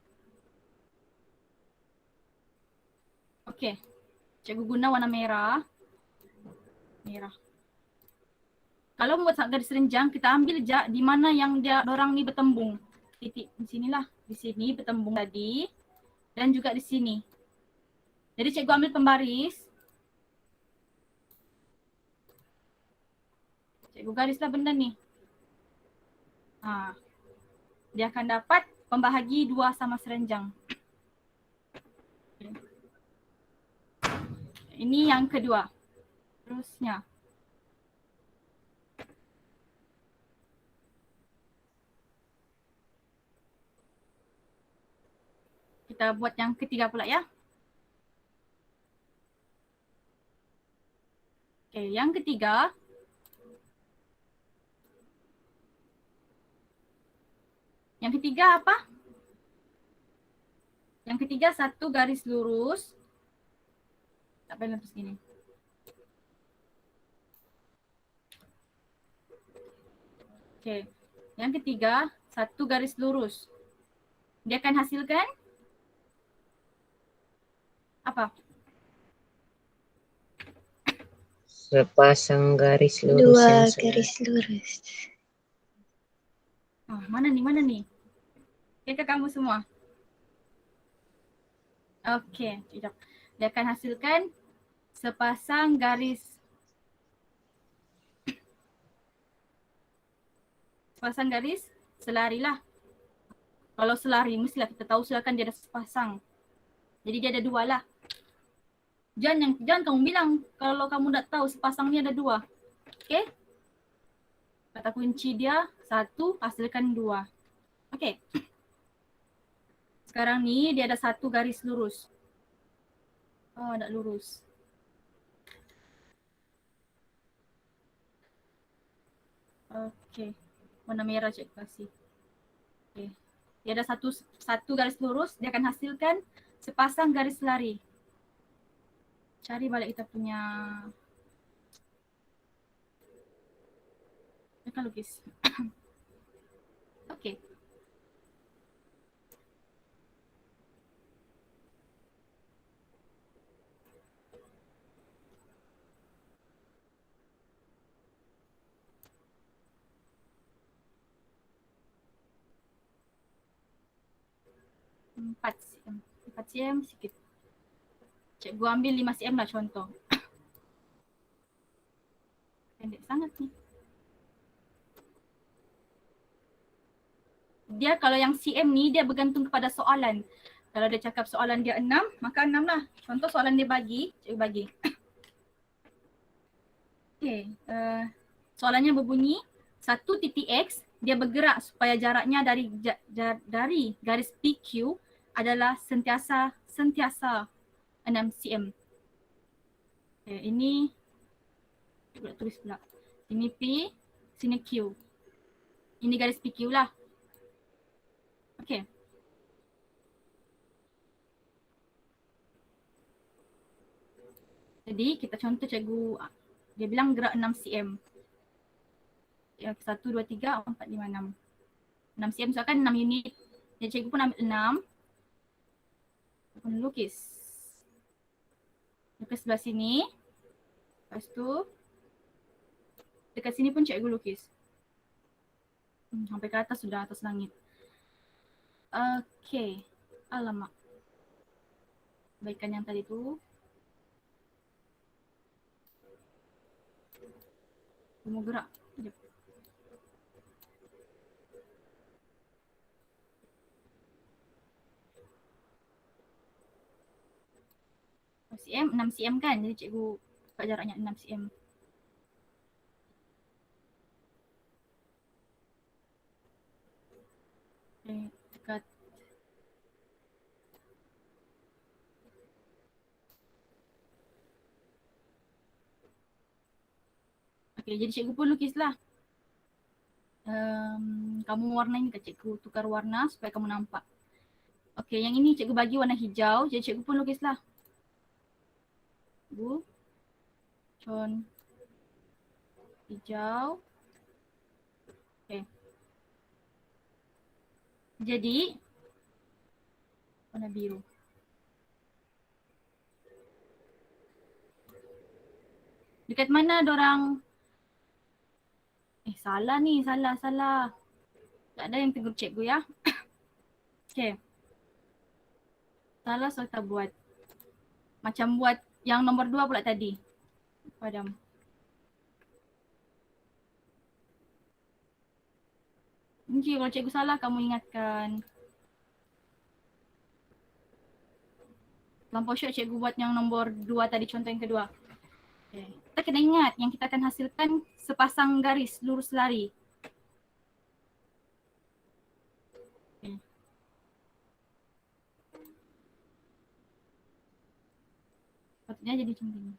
Okay. Cikgu guna warna merah. Merah. Kalau membuat garis renjang, kita ambil je di mana yang dia orang ni bertembung. Titik di sinilah. Di sini bertembung tadi. Dan juga di sini. Jadi cikgu ambil pembaris. Cikgu garislah benda ni. Dia akan dapat pembahagi 2 sama serenjang. Ini yang kedua. Terusnya. Kita buat yang ketiga pula ya. Okay, yang ketiga. Yang ketiga apa? Yang ketiga satu garis lurus. Tak payah lepas gini. Okay. Yang ketiga satu garis lurus. Dia akan hasilkan apa? Sepasang garis lurus yang 2 garis lurus. Mana ni? Okey kamu semua? Okey, sekejap. Dia akan hasilkan sepasang garis selari lah. Kalau selari mestilah kita tahu silakan dia ada sepasang. Jadi dia ada 2 lah. Jangan kamu bilang kalau kamu tak tahu sepasang ni ada 2. Okey? Kata kunci dia 1 hasilkan 2. Okey. Sekarang ni dia ada 1 garis lurus. Oh, tak lurus. Okey. Warna merah cikgu kasih. Okey. Dia ada satu garis lurus, dia akan hasilkan sepasang garis selari. Cari balik kita punya akan lukis. Okey. Empat cm sikit. Cikgu ambil 5 cm lah contoh. Pendek sangat ni. Dia kalau yang cm ni dia bergantung kepada soalan. Kalau dia cakap soalan dia 6, maka 6 lah. Contoh soalan dia bagi, cikgu bagi. Okay, soalannya berbunyi 1 titik X dia bergerak supaya jaraknya dari garis PQ adalah sentiasa 6 cm. Okay, ini Cikgu nak tulis pula. Sini P, sini Q. Ini garis PQ lah. Okay. Jadi kita contoh cikgu, dia bilang gerak 6 cm. Ya, 1, 2, 3, 4, 5, 6. 6 cm so kan 6 unit. Jadi cikgu pun ambil 6. Cikgu pun lukis. Lukis sebelah sini. Lepas tu dekat sini pun cikgu lukis. Sampai ke atas sudah, atas langit. Okay. Alamak. Baikkan yang tadi tu. Mau gerak. Sekejap. cm, 6 cm kan? Jadi cikgu buat jaraknya 6 cm. Okay, dekat. Okay, jadi cikgu pun lukislah. Kamu warna ini ke cikgu, tukar warna supaya kamu nampak. Okay, yang ini cikgu bagi warna hijau, jadi cikgu pun lukislah. Cikgu, con hijau. Okay. Jadi warna biru. Dekat mana dorang? Salah ni, salah. Tak ada yang tegur cikgu ya. Okay. Salah so kita buat. Macam buat yang nombor 2 pula tadi. Padam. Okay, kalau cikgu salah kamu ingatkan. Lampau syok cikgu buat yang nombor 2 tadi, contoh yang kedua. Okay. Kita kena ingat yang kita akan hasilkan sepasang garis lurus lari. Okay. Patutnya jadi macam ni.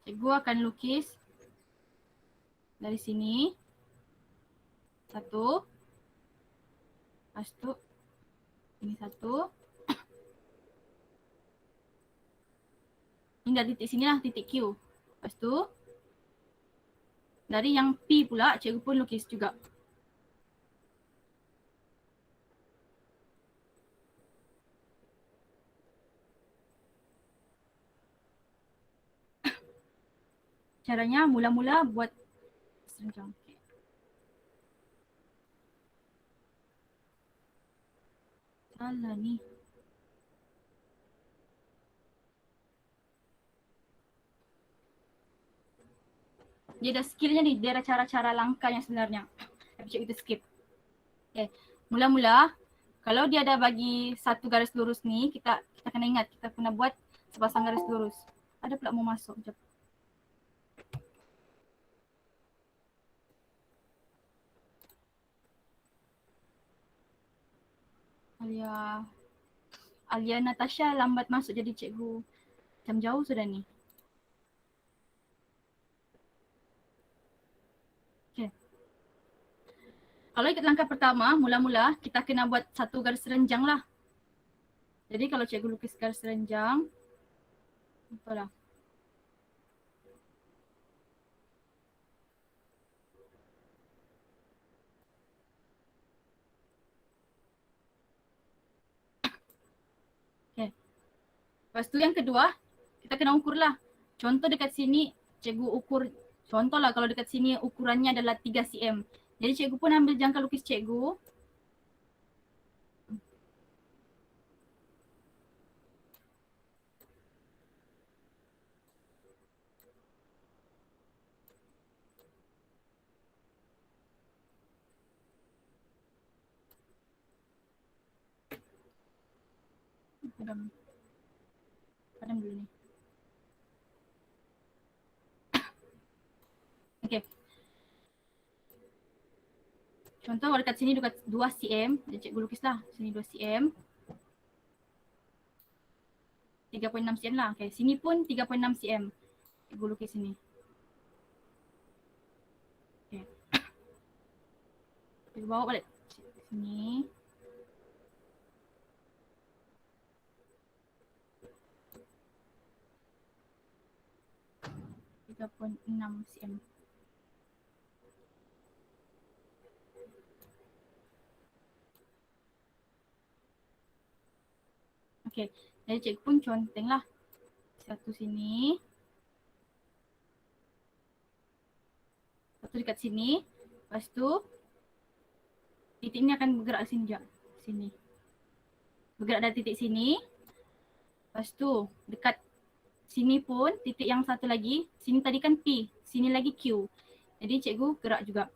Cikgu akan lukis dari sini. 1. Lepas tu ini 1. Ini dari titik sini lah, titik Q. Lepas tu dari yang P pula cikgu pun lukis juga. Caranya mula-mula buat serenjang. Okay. Salah ni. Dia ada skillnya ni, dia ada cara-cara langkah yang sebenarnya. Tapi cikgu kita skip. Okay. Mula-mula, kalau dia ada bagi satu garis lurus ni, kita kena ingat kita kena buat sepasang garis lurus. Ada pula mau masuk. Sekejap. Alia Natasha lambat masuk jadi cikgu. Macam jauh sudah ni. Okay. Kalau ikut langkah pertama, mula-mula kita kena buat satu garis renjang lah. Jadi kalau cikgu lukis garis renjang, apalah. Okay. Lepas tu yang kedua, kita kena ukur lah. Contoh dekat sini, cikgu ukur, contoh lah kalau dekat sini ukurannya adalah 3 cm. Jadi cikgu pun ambil jangka lukis cikgu. Padam dulu ni. Okay. Contoh kalau dekat sini dekat 2 cm, jadi cikgu lukislah sini 2 cm. 3.6 cm lah. Okay, sini pun 3.6 cm. Cikgu lukis sini. Okay. Cikgu bawa balik sini. Tiga point enam cm. Okay, jadi cikgu pun conteng lah. Satu sini. Satu dekat sini. Lepas tu, titik ni akan bergerak sini juga. Sini. Bergerak dari titik sini. Lepas tu, dekat sini pun titik yang satu lagi. Sini tadi kan P. Sini lagi Q. Jadi cikgu gerak juga.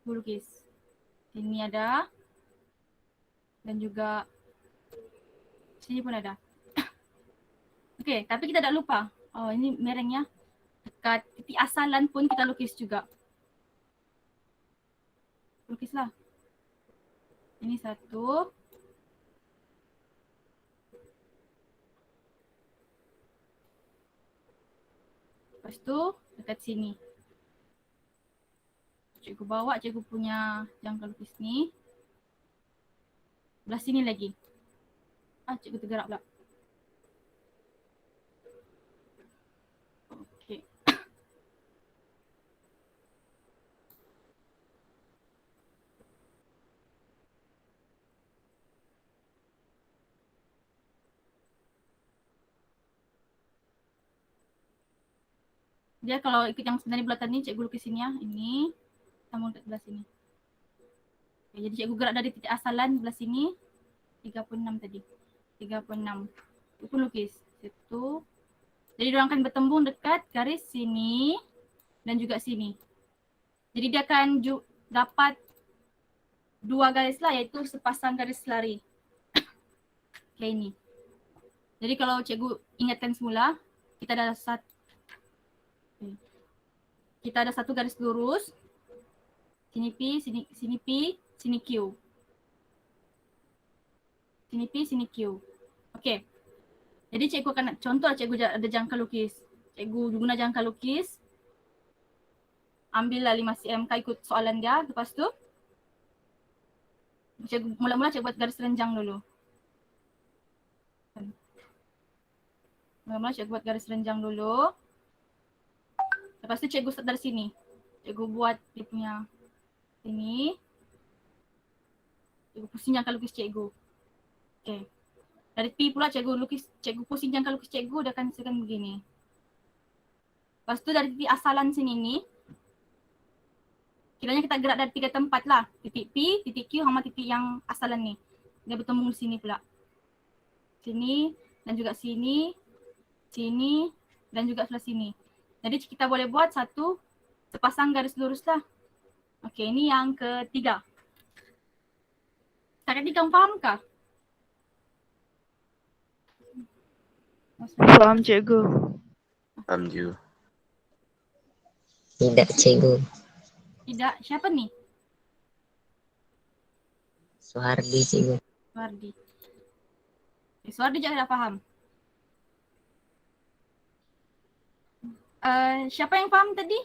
Cikgu lukis. Sini ada. Dan juga sini pun ada. Okey, tapi kita tak lupa. Oh, ini merengnya. Dekat titik asalan pun kita lukis juga. Lukislah. Ini satu. Lepas tu dekat sini. Cikgu bawa cikgu punya jangka lukis ni. Belah sini lagi. Cikgu tergerak pula. Okey. Dia kalau ikut yang sebenarnya belakang ni, cikgu lukis sini ya. Ini sama dekat belah sini. Okay, jadi cikgu gerak dari titik asalan belah sini. 36 tadi. 36. Itu pun lukis. Situ. Jadi diorang akan bertembung dekat garis sini dan juga sini. Jadi dia akan dapat dua garis lah, iaitu sepasang garis lari. Kayak ini. Jadi kalau cikgu ingatkan semula, kita ada satu garis lurus. Sini P, sini P, sini Q. Sini P, sini Q. Okey. Jadi cikgu akan contoh cikgu ada jangka lukis. Cikgu guna jangka lukis. Ambillah 5 cm ikut soalan dia. Lepas tu cikgu mula-mula cikgu buat garis renjang dulu. Mula-mula cikgu buat garis renjang dulu. Lepas tu cikgu start dari sini. Cikgu buat dia punya sini. Cikgu pusing jangka lukis cikgu. Okay. Dari P pula cikgu pusing jangka lukis cikgu, dia akan hasilkan begini. Lepas tu dari titik asalan sini ni, kiranya kita gerak dari 3 tempat lah. Titik P, titik Q sama titik yang asalan ni. Dia bertemu di sini pula. Sini dan juga sini, sini dan juga sebelah sini. Jadi kita boleh buat satu sepasang garis lurus lah. Okey, ini yang ketiga. Setakat ni kamu fahamkah? Faham cikgu. Faham juga. Tidak cikgu. Tidak. Siapa ni? Suhardi cikgu. Suhardi. Suhardi juga dah faham. Siapa yang faham tadi?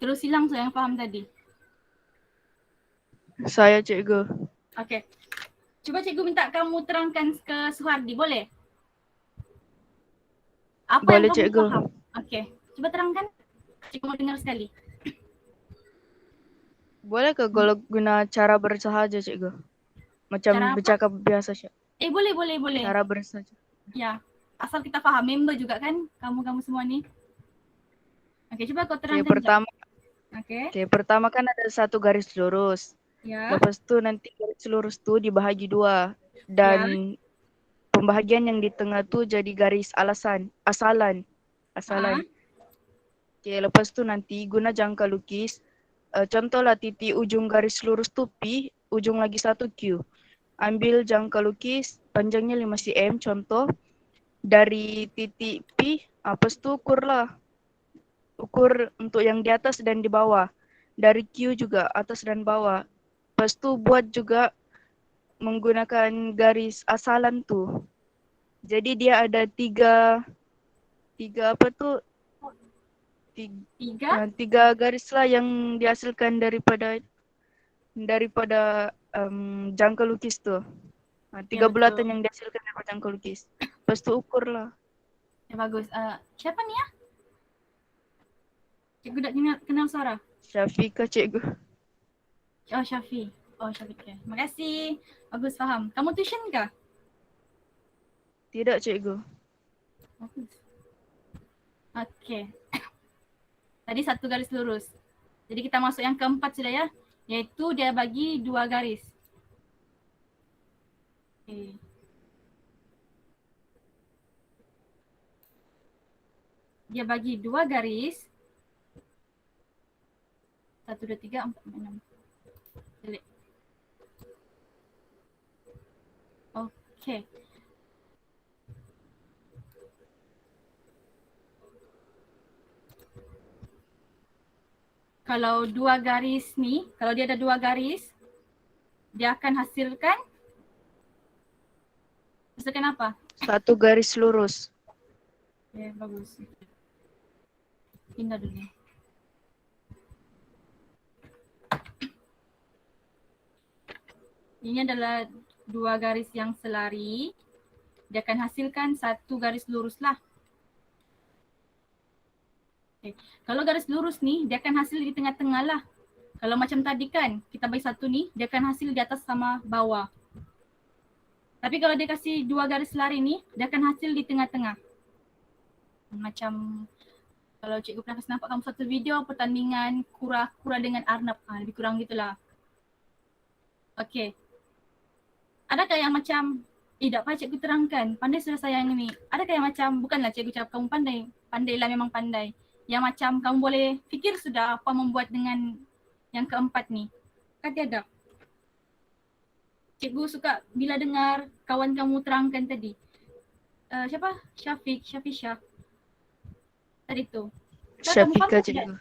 Terus hilang saya yang faham tadi. Saya cikgu. Okey. Cuba cikgu minta kamu terangkan ke Suhardi, boleh? Apa Boleh, yang kamu cikgu. faham? Okey. Cuba terangkan. Cikgu mau dengar sekali. Boleh ke kalau guna cara bersahaja cikgu? Macam Cara apa? bercakap biasa cikgu. Boleh. Cara bersahaja. Ya. Asal kita faham, member juga kan kamu semua ni. Okey, cuba kau terangkan. Okey. Pertama kan ada satu garis lurus. Ya. Lepas tu nanti garis lurus tu dibahagi dua. Dan pembahagian yang di tengah tu jadi garis asalan. Okay, lepas tu nanti guna jangka lukis. Contohlah titik ujung garis lurus tu P, ujung lagi satu Q. Ambil jangka lukis, panjangnya 5 cm contoh. Dari titik P, lepas tu ukur lah. ukur untuk yang di atas dan di bawah. Dari Q juga atas dan bawah. Lepas tu buat juga menggunakan garis asalan tu. Jadi dia ada tiga apa tu? Tiga. Tiga garis lah yang dihasilkan daripada jangka lukis tu. Tiga Ya, bulatan betul. yang dihasilkan daripada jangka lukis. Lepas tu ukur lah. Ya, bagus. Siapa ni ya? Cikgu tak kenal suara. Syafiqah cikgu. Oh, Syafi. Oh, Syafi. Okay. Terima kasih. Bagus, faham. Kamu tuition kah? Tidak cikgu. Bagus. Okay. Tadi satu garis lurus. Jadi kita masuk yang keempat sudah ya. Iaitu dia bagi dua garis. Okay. Dia bagi dua garis. 1, 2, 3, 4, 5, 6. Selit. Okay. Kalau dua garis ni, kalau dia ada dua garis, dia akan hasilkan apa? Satu garis lurus. Ya, bagus. Pindah dulu. Ini adalah dua garis yang selari. Dia akan hasilkan satu garis lurus lah. Okay. Kalau garis lurus ni, dia akan hasil di tengah-tengah lah. Kalau macam tadi kan, kita bagi satu ni, dia akan hasil di atas sama bawah. Tapi kalau dia kasih dua garis selari ni, dia akan hasil di tengah-tengah. Macam kalau cikgu pernah kasih nampak kamu satu video pertandingan kura-kura dengan arnab. Lebih kurang gitulah. Okay. Adakah yang macam, tak apa cikgu terangkan, pandai sudah saya yang ini. Adakah yang macam, bukanlah cikgu cakap kamu pandai. Pandailah memang pandai. Yang macam kamu boleh fikir sudah apa membuat dengan yang keempat ni. Kan tiada. Cikgu suka bila dengar kawan kamu terangkan tadi. Siapa? Syafisha. Tadi tu. Syafiqah cikgu.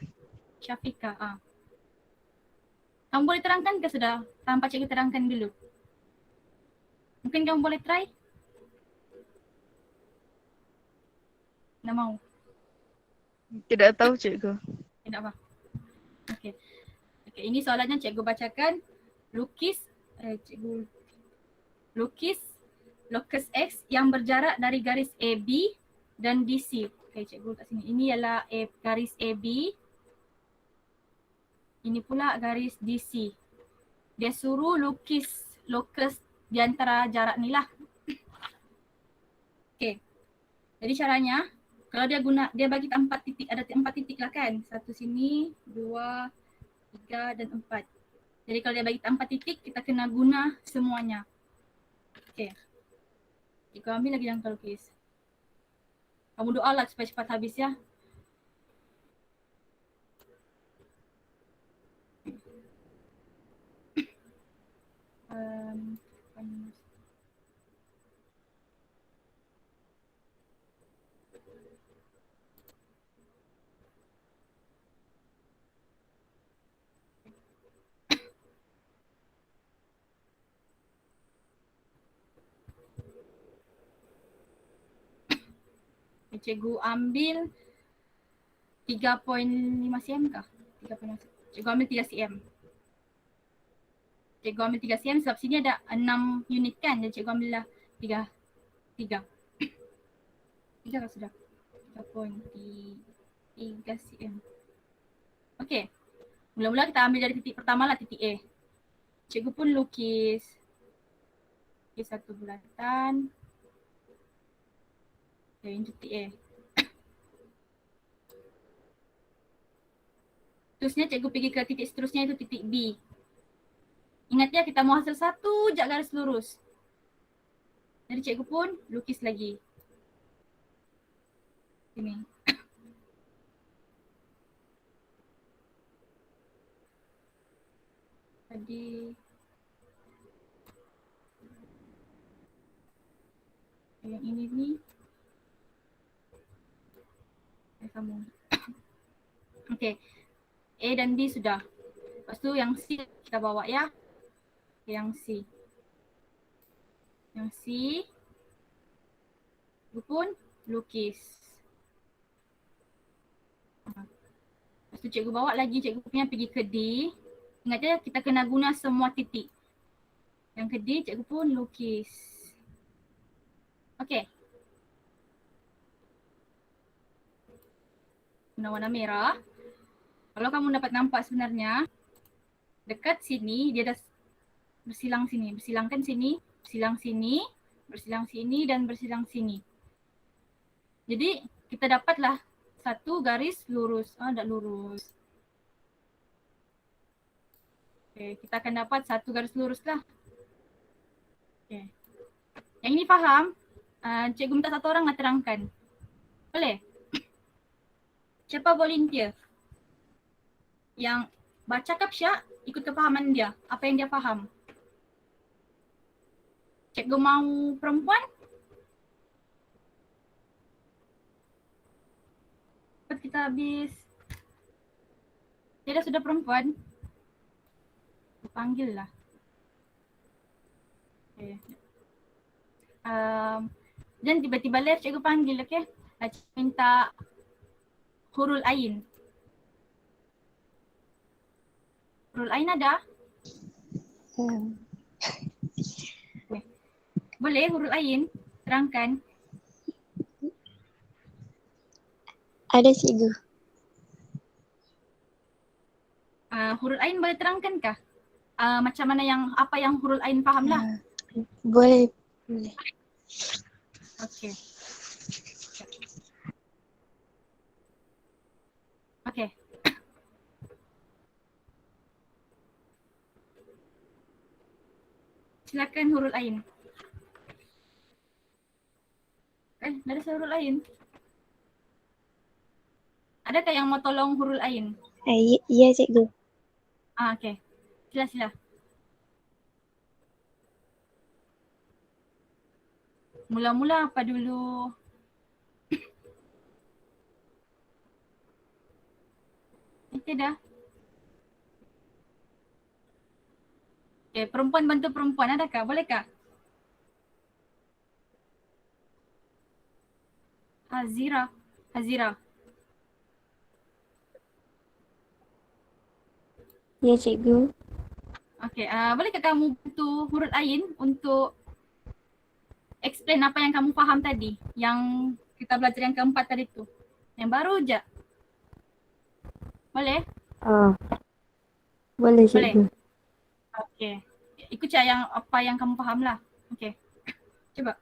Syafiqah. Kamu boleh terangkan ke sudah? Tanpa cikgu terangkan dulu. Mungkin kamu boleh try? Tak mau? Tidak tahu cikgu. Tidak apa? Okay. Ini soalannya cikgu bacakan. Lukis locus X yang berjarak dari garis AB dan DC. Okay, cikgu kat sini. Ini ialah garis AB. Ini pula garis DC. Dia suruh lukis locus di antara jarak ni lah. Okay. Jadi caranya, kalau dia bagi 4 titik, ada 4 titik lah kan. 1 sini, 2, 3 dan 4. Jadi kalau dia bagi 4 titik, kita kena guna semuanya. Okay. Cikgu ambil lagi yang lukis. Kamu doa lah supaya cepat habis ya. Cikgu ambil 3.5 cm kah? 3.5 cm. Cikgu ambil 3 cm. Cikgu ambil 3 cm sebab sini ada 6 unit kan. Jadi cikgu ambil lah 3 kah sudah? 3.3 cm. Okay. Mula-mula kita ambil dari titik pertama lah, titik A. Cikgu pun lukis satu bulatan. Okay, ini titik A. Terusnya cikgu pergi ke titik seterusnya, itu titik B. Ingat ya, kita mau hasil satu je garis lurus. Jadi cikgu pun lukis lagi. Sini. Tadi yang ini ni kamu Okey. A dan B sudah. Lepas tu yang C kita bawa ya. Yang C. Yang C itu pun lukis. Lepas tu cikgu bawa lagi, cikgu punya pergi ke D. Ingat je kita kena guna semua titik. Yang ke D cikgu pun lukis. Okey. Guna warna merah. Kalau kamu dapat nampak sebenarnya dekat sini dia dah bersilang sini, bersilangkan sini, bersilang sini, bersilang sini dan bersilang sini. Jadi kita dapatlah satu garis lurus. Dah lurus. Okay, kita akan dapat satu garis lurus lah. Okay. Yang ini faham? Cikgu minta satu orang nak terangkan. Boleh? Siapa volunteer? Yang baca kapsyak ikut kefahaman dia. Apa yang dia faham. Cikgu mau perempuan? Cepat kita habis. Dia dah sudah perempuan. Panggil lah. Okay. Dan tiba-tiba left cikgu panggil, okay? Cikgu minta hurul ain. Hurul ain ada? Okay. Boleh hurul ain? Terangkan. Ada cikgu. Hurul ain boleh terangkan kah? Macam mana apa yang hurul ain faham lah? Boleh. Okay. Okay. Silakan hurul ain. Dah ada hurul ain. Adakah yang mau tolong hurul ain? Iya cikgu. Okay. Sila. Mula-mula apa dulu? Itu dah. Okay, perempuan bantu perempuan adakah? Bolehkah? Hazira. Ya cikgu. Okay, bolehkah kamu bantu huruf ain untuk explain apa yang kamu faham tadi? Yang kita belajar yang keempat tadi tu. Yang baru je. Boleh? Boleh cikgu. Okay. Ikut je apa yang kamu faham lah. Okay. Cuba.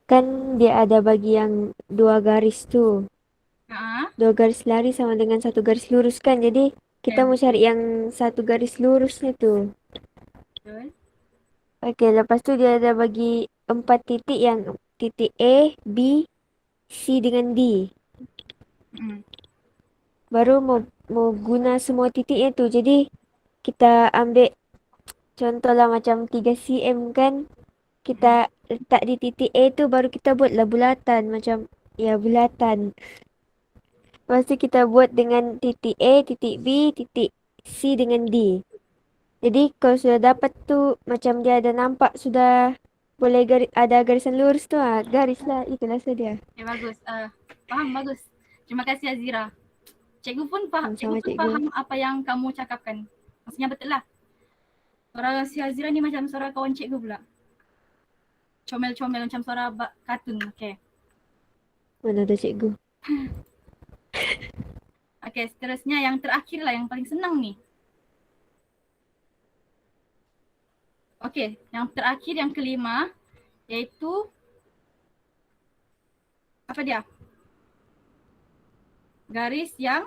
Kan dia ada bagi yang 2 garis tu. 2 garis lari sama dengan 1 garis lurus kan. Jadi kita mau cari yang 1 garis lurusnya tu. Betul. Okey, lepas tu dia ada bagi 4 titik yang titik A, B, C dengan D. Baru mau guna semua titiknya tu. Jadi kita ambil contohlah macam 3 cm kan. Kita letak di titik A tu baru kita buatlah bulatan macam bulatan. Lepas tu kita buat dengan titik A, titik B, titik C dengan D. Jadi kalau sudah dapat tu macam dia ada nampak sudah boleh ada garisan lurus tu garis lah. Itulah dia. Okay, bagus. Faham, bagus. Terima kasih Azira. Cikgu pun faham, faham apa yang kamu cakapkan. Maksudnya betul lah. Suara si Azira ni macam suara kawan cikgu pula. Comel-comel macam suara kartun. Okay. Mana ada cikgu? Okay, seterusnya yang terakhir lah yang paling senang ni. Okay, yang terakhir yang kelima iaitu apa dia? Garis yang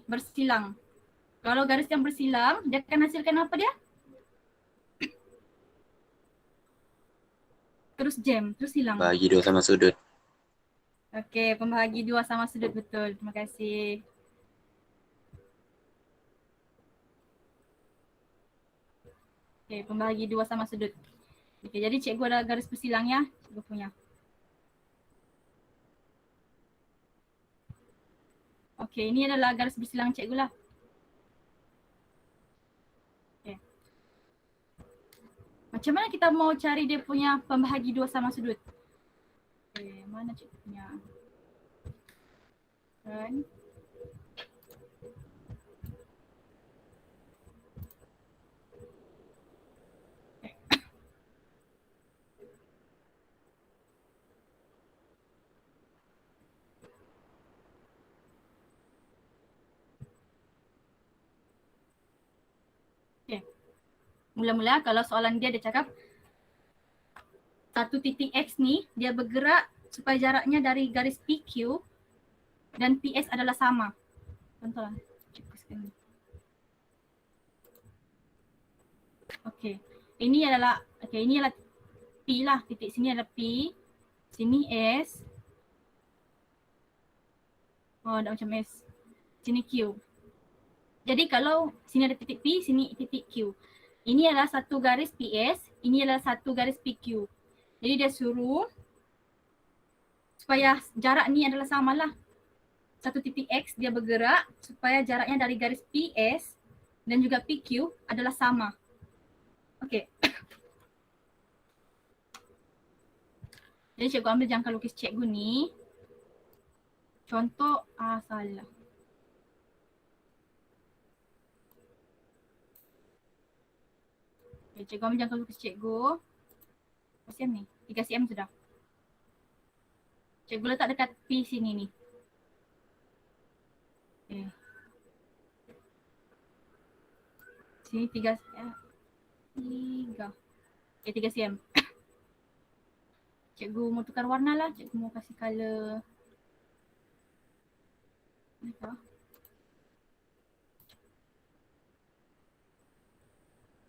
bersilang. Kalau garis yang bersilang, dia akan hasilkan apa dia? Terus jam, terus hilang. Bagi 2 sama sudut. Okey, pembahagi 2 sama sudut betul. Terima kasih. Okey, pembahagi 2 sama sudut. Okey, jadi cikgu ada garis bersilang ya, cikgu punya. Okey, ini adalah garis bersilang cikgu lah. Okey. Macam mana kita mau cari dia punya pembahagi dua sama sudut? Okey, mana cikgu punya? Kan. Mula-mula kalau soalan dia cakap satu titik X ni dia bergerak supaya jaraknya dari garis PQ dan PS adalah sama. Contohlah. Okey. Ini adalah P lah. Titik sini adalah P. Sini S. Oh, tak macam S. Sini Q. Jadi kalau sini ada titik P, sini titik Q. Ini adalah satu garis PS, ini adalah satu garis PQ. Jadi dia suruh supaya jarak ni adalah samalah. Satu titik X dia bergerak supaya jaraknya dari garis PS dan juga PQ adalah sama. Okey. Jadi cikgu ambil jangka lukis cikgu ni. Contoh, salah. Okay, cikgu ambil jangka lukis cikgu. Berapa cm ni? 3 cm sudah. Cikgu letak dekat P sini ni. Okay. Sini 3 cm. Okay, 3 cm. Cikgu mau tukar warna lah. Cikgu mau kasih colour.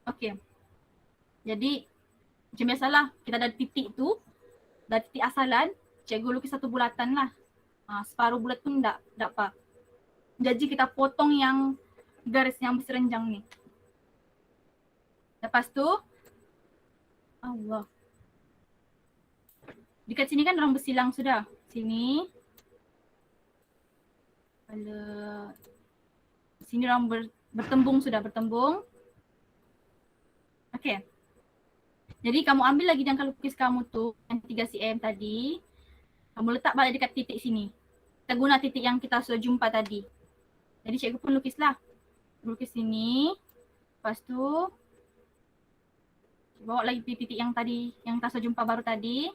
Okay. Jadi macam biasalah kita ada titik tu, dari titik asalan, cikgu lukis satu bulatan lah. Separuh bulat pun tak apa. Jadi kita potong yang garis yang berserenjang ni. Lepas tu, Allah. Dekat sini kan orang bersilang sudah. Sini. Sini orang bertembung sudah, bertembung. Okay. Jadi kamu ambil lagi jangka lukis kamu tu yang 3 cm tadi. Kamu letak balik dekat titik sini. Kita guna titik yang kita sudah jumpa tadi. Jadi cikgu pun lukislah. Lukis sini. Lepas tu bawa lagi titik yang tadi, yang kita sudah jumpa baru tadi.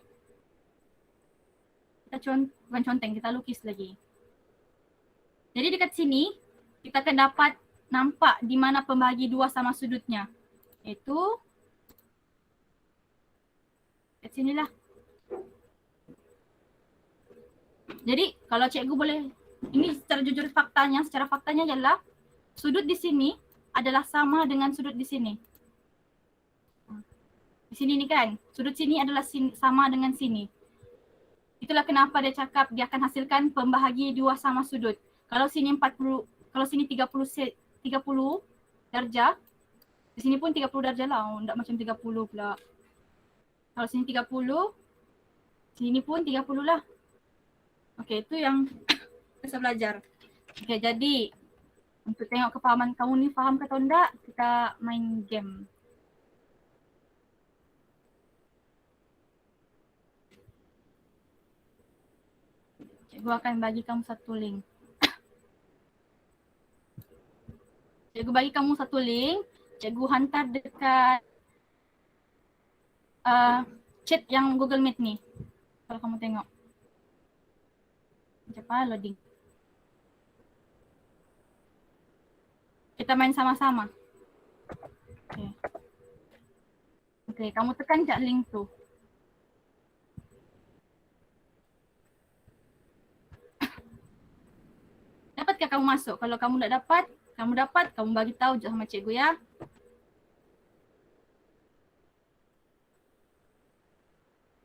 Kita bukan conteng, kita lukis lagi. Jadi dekat sini kita akan dapat nampak di mana pembahagi dua sama sudutnya. Iaitu kat sinilah. Jadi kalau cikgu boleh, ini secara jujur secara faktanya adalah sudut di sini adalah sama dengan sudut di sini. Di sini ni kan, sudut sini adalah sama dengan sini. Itulah kenapa dia cakap dia akan hasilkan pembahagi dua sama sudut. Kalau sini 40, kalau sini 30 darjah, di sini pun 30 darjah lah. Oh, tak macam 30 pula. Kalau sini 30, sini pun 30 lah. Okey, itu yang kita belajar. Okey, jadi untuk tengok kefahaman kamu ni faham ke atau enggak, kita main game. Cikgu akan bagi kamu satu link. Cikgu bagi kamu satu link, cikgu hantar dekat chat yang Google Meet ni. Kalau kamu tengok. Cepat loading. Kita main sama-sama. Okay. Okay, kamu tekan je link tu. Dapatkah kamu masuk? Kalau kamu tak dapat, kamu bagi tahu je sama cikgu ya.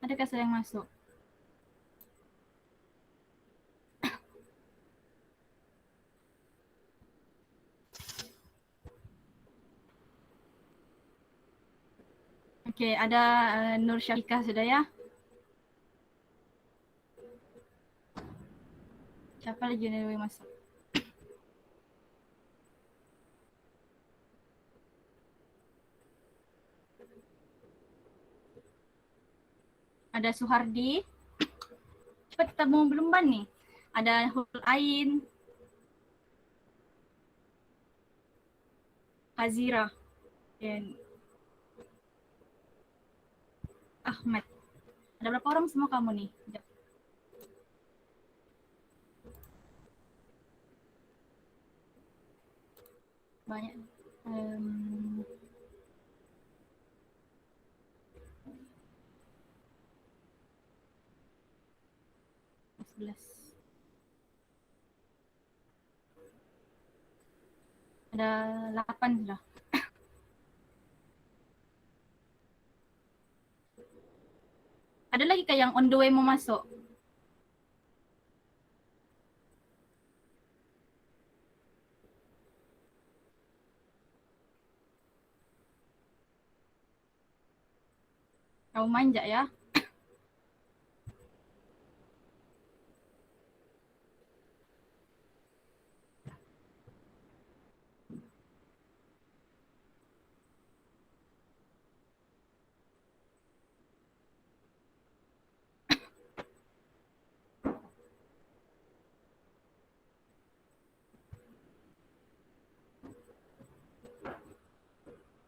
Adakah saya yang masuk? Okey, ada Nur Syafiqah sudah ya. Siapa lagi yang boleh masuk? ada Suhardi. Cepat kita mau berlemban nih. Ada Hurul Ain, Hazira, dan Ahmad. Ada berapa orang semua kamu nih? Sekejap. Banyak. 11. Ada 8 sudah. Ada lagi kah yang on the way mau masuk? Kau manja ya.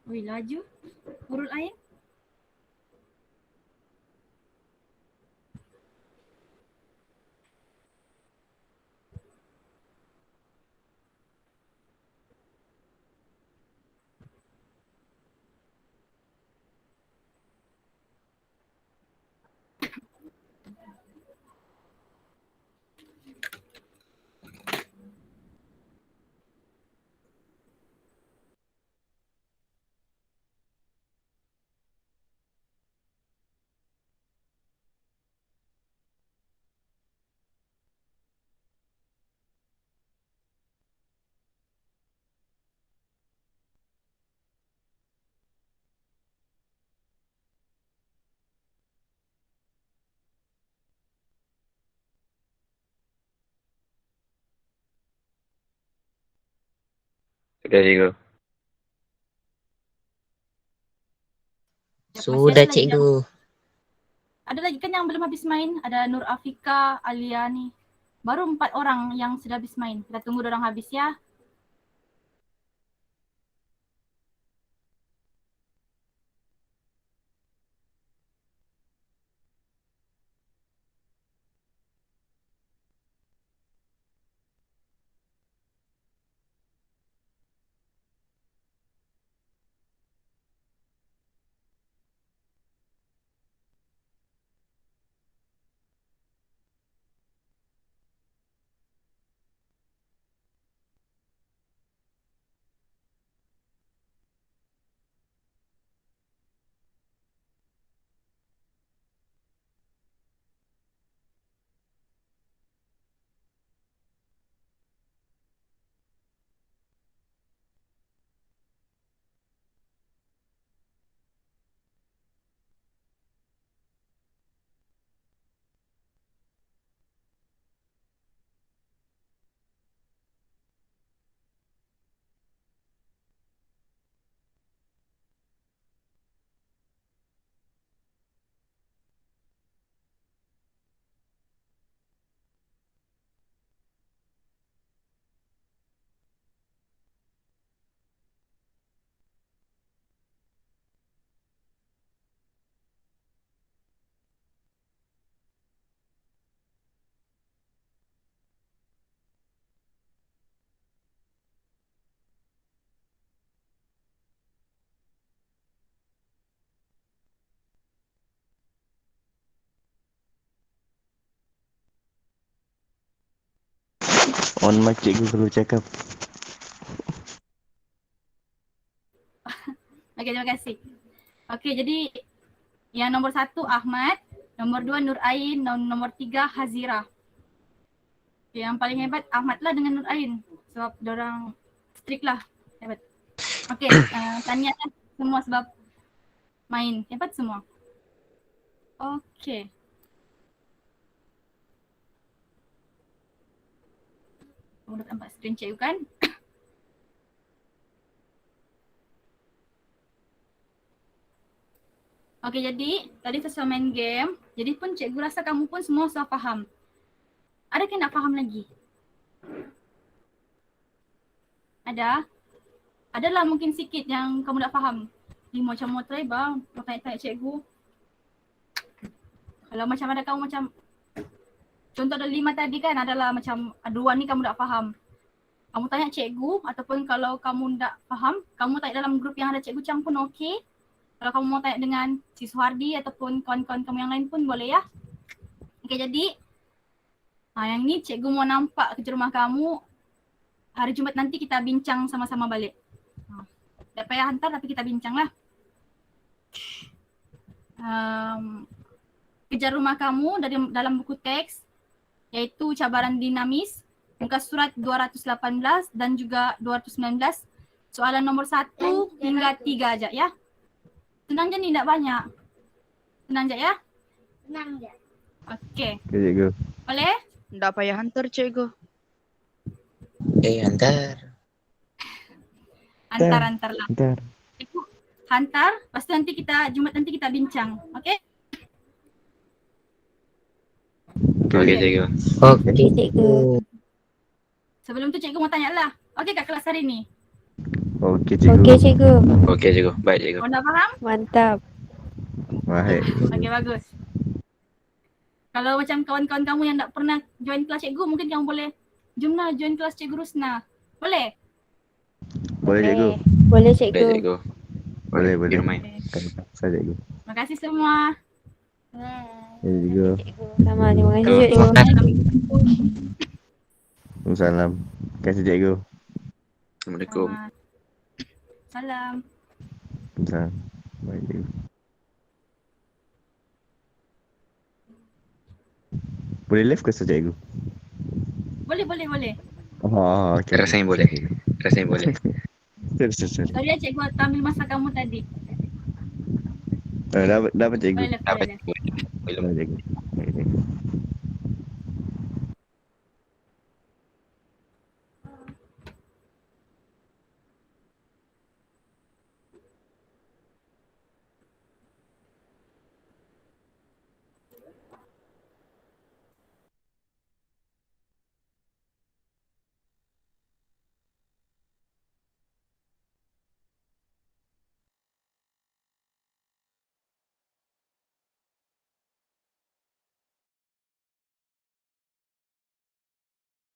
Wih, laju. Hurul Ain. Sudah cikgu. Masih Sudah ada lagi yang cikgu. ada lagi kan yang belum habis main? Ada Nur Afika, Aliani. Baru 4 orang yang sudah habis main. Kita tunggu orang habis ya. On mic cikgu perlu cakap. Okey, terima kasih. Okey, jadi yang nomor 1 Ahmad, nomor 2 Nur Ain, dan nomor 3 Hazira. Yang paling hebat Ahmad lah dengan Nur Ain. Sebab diorang strict lah. Hebat. Okey, tahniah lah semua sebab main. Hebat semua. Okey. Kamu dah nampak screen cikgu kan? Okey, jadi tadi sesuai main game, jadi pun cikgu rasa kamu pun semua sudah faham. Ada yang nak faham lagi? Ada? Adalah mungkin sikit yang kamu tak faham. Ni macam mau try bang, mau tanya-tanya cikgu. Kalau macam ada kamu macam contoh ada 5 tadi kan adalah macam 2 ni kamu tak faham. Kamu tanya cikgu ataupun kalau kamu tak faham, kamu tanya dalam grup yang ada cikgu Chang pun okey. Kalau kamu mau tanya dengan si Suhardi ataupun kawan-kawan kamu yang lain pun boleh ya. Okey, jadi yang ni cikgu mau nampak kerja rumah kamu. Hari Jumaat nanti kita bincang sama-sama balik. Tak payah hantar tapi kita bincang lah. Kerja rumah kamu dari dalam buku teks iaitu cabaran dinamis muka surat 218 dan juga 219 soalan nomor 1 hingga 3 aja ya. Senang je ni, tak banyak. Senang je ya? Senang je. Okey. Okey cikgu. Boleh? Tak payah hantar cikgu. Hantar. Hantar lah. Bentar. Hantar, lepas tu nanti kita Jumaat nanti kita bincang. Okey? Okey cikgu. Okey, cikgu. Sebelum tu cikgu mau tanya lah. Okey kat kelas hari ni? Okey cikgu. Okey cikgu. Okey cikgu. Baik cikgu. Kau dah faham? Mantap. Baik. Okey, bagus. Kalau macam kawan-kawan kamu yang tak pernah join kelas cikgu, mungkin kamu boleh jomlah join kelas cikgu Rusna. Boleh? Boleh cikgu. Boleh Baik cikgu. cikgu. Boleh, boleh. Pergi rumah. Saya cikgu. Terima kasih semua. Ya cikgu. Sama, terima kasih Cikgu. cikgu. Assalamualaikum. Terima kasih cikgu. Assalamualaikum. Salam. Salam. Baik cikgu. Boleh live ke cikgu? Boleh, boleh, boleh. Oh, okey. Rasanya boleh. Rasanya boleh. Sorry. Sorry ya cikgu ambil masa kamu tadi. Dapat cikgu. Boleh, Dapat boleh. cikgu. Belum. Dapat cikgu. Okey.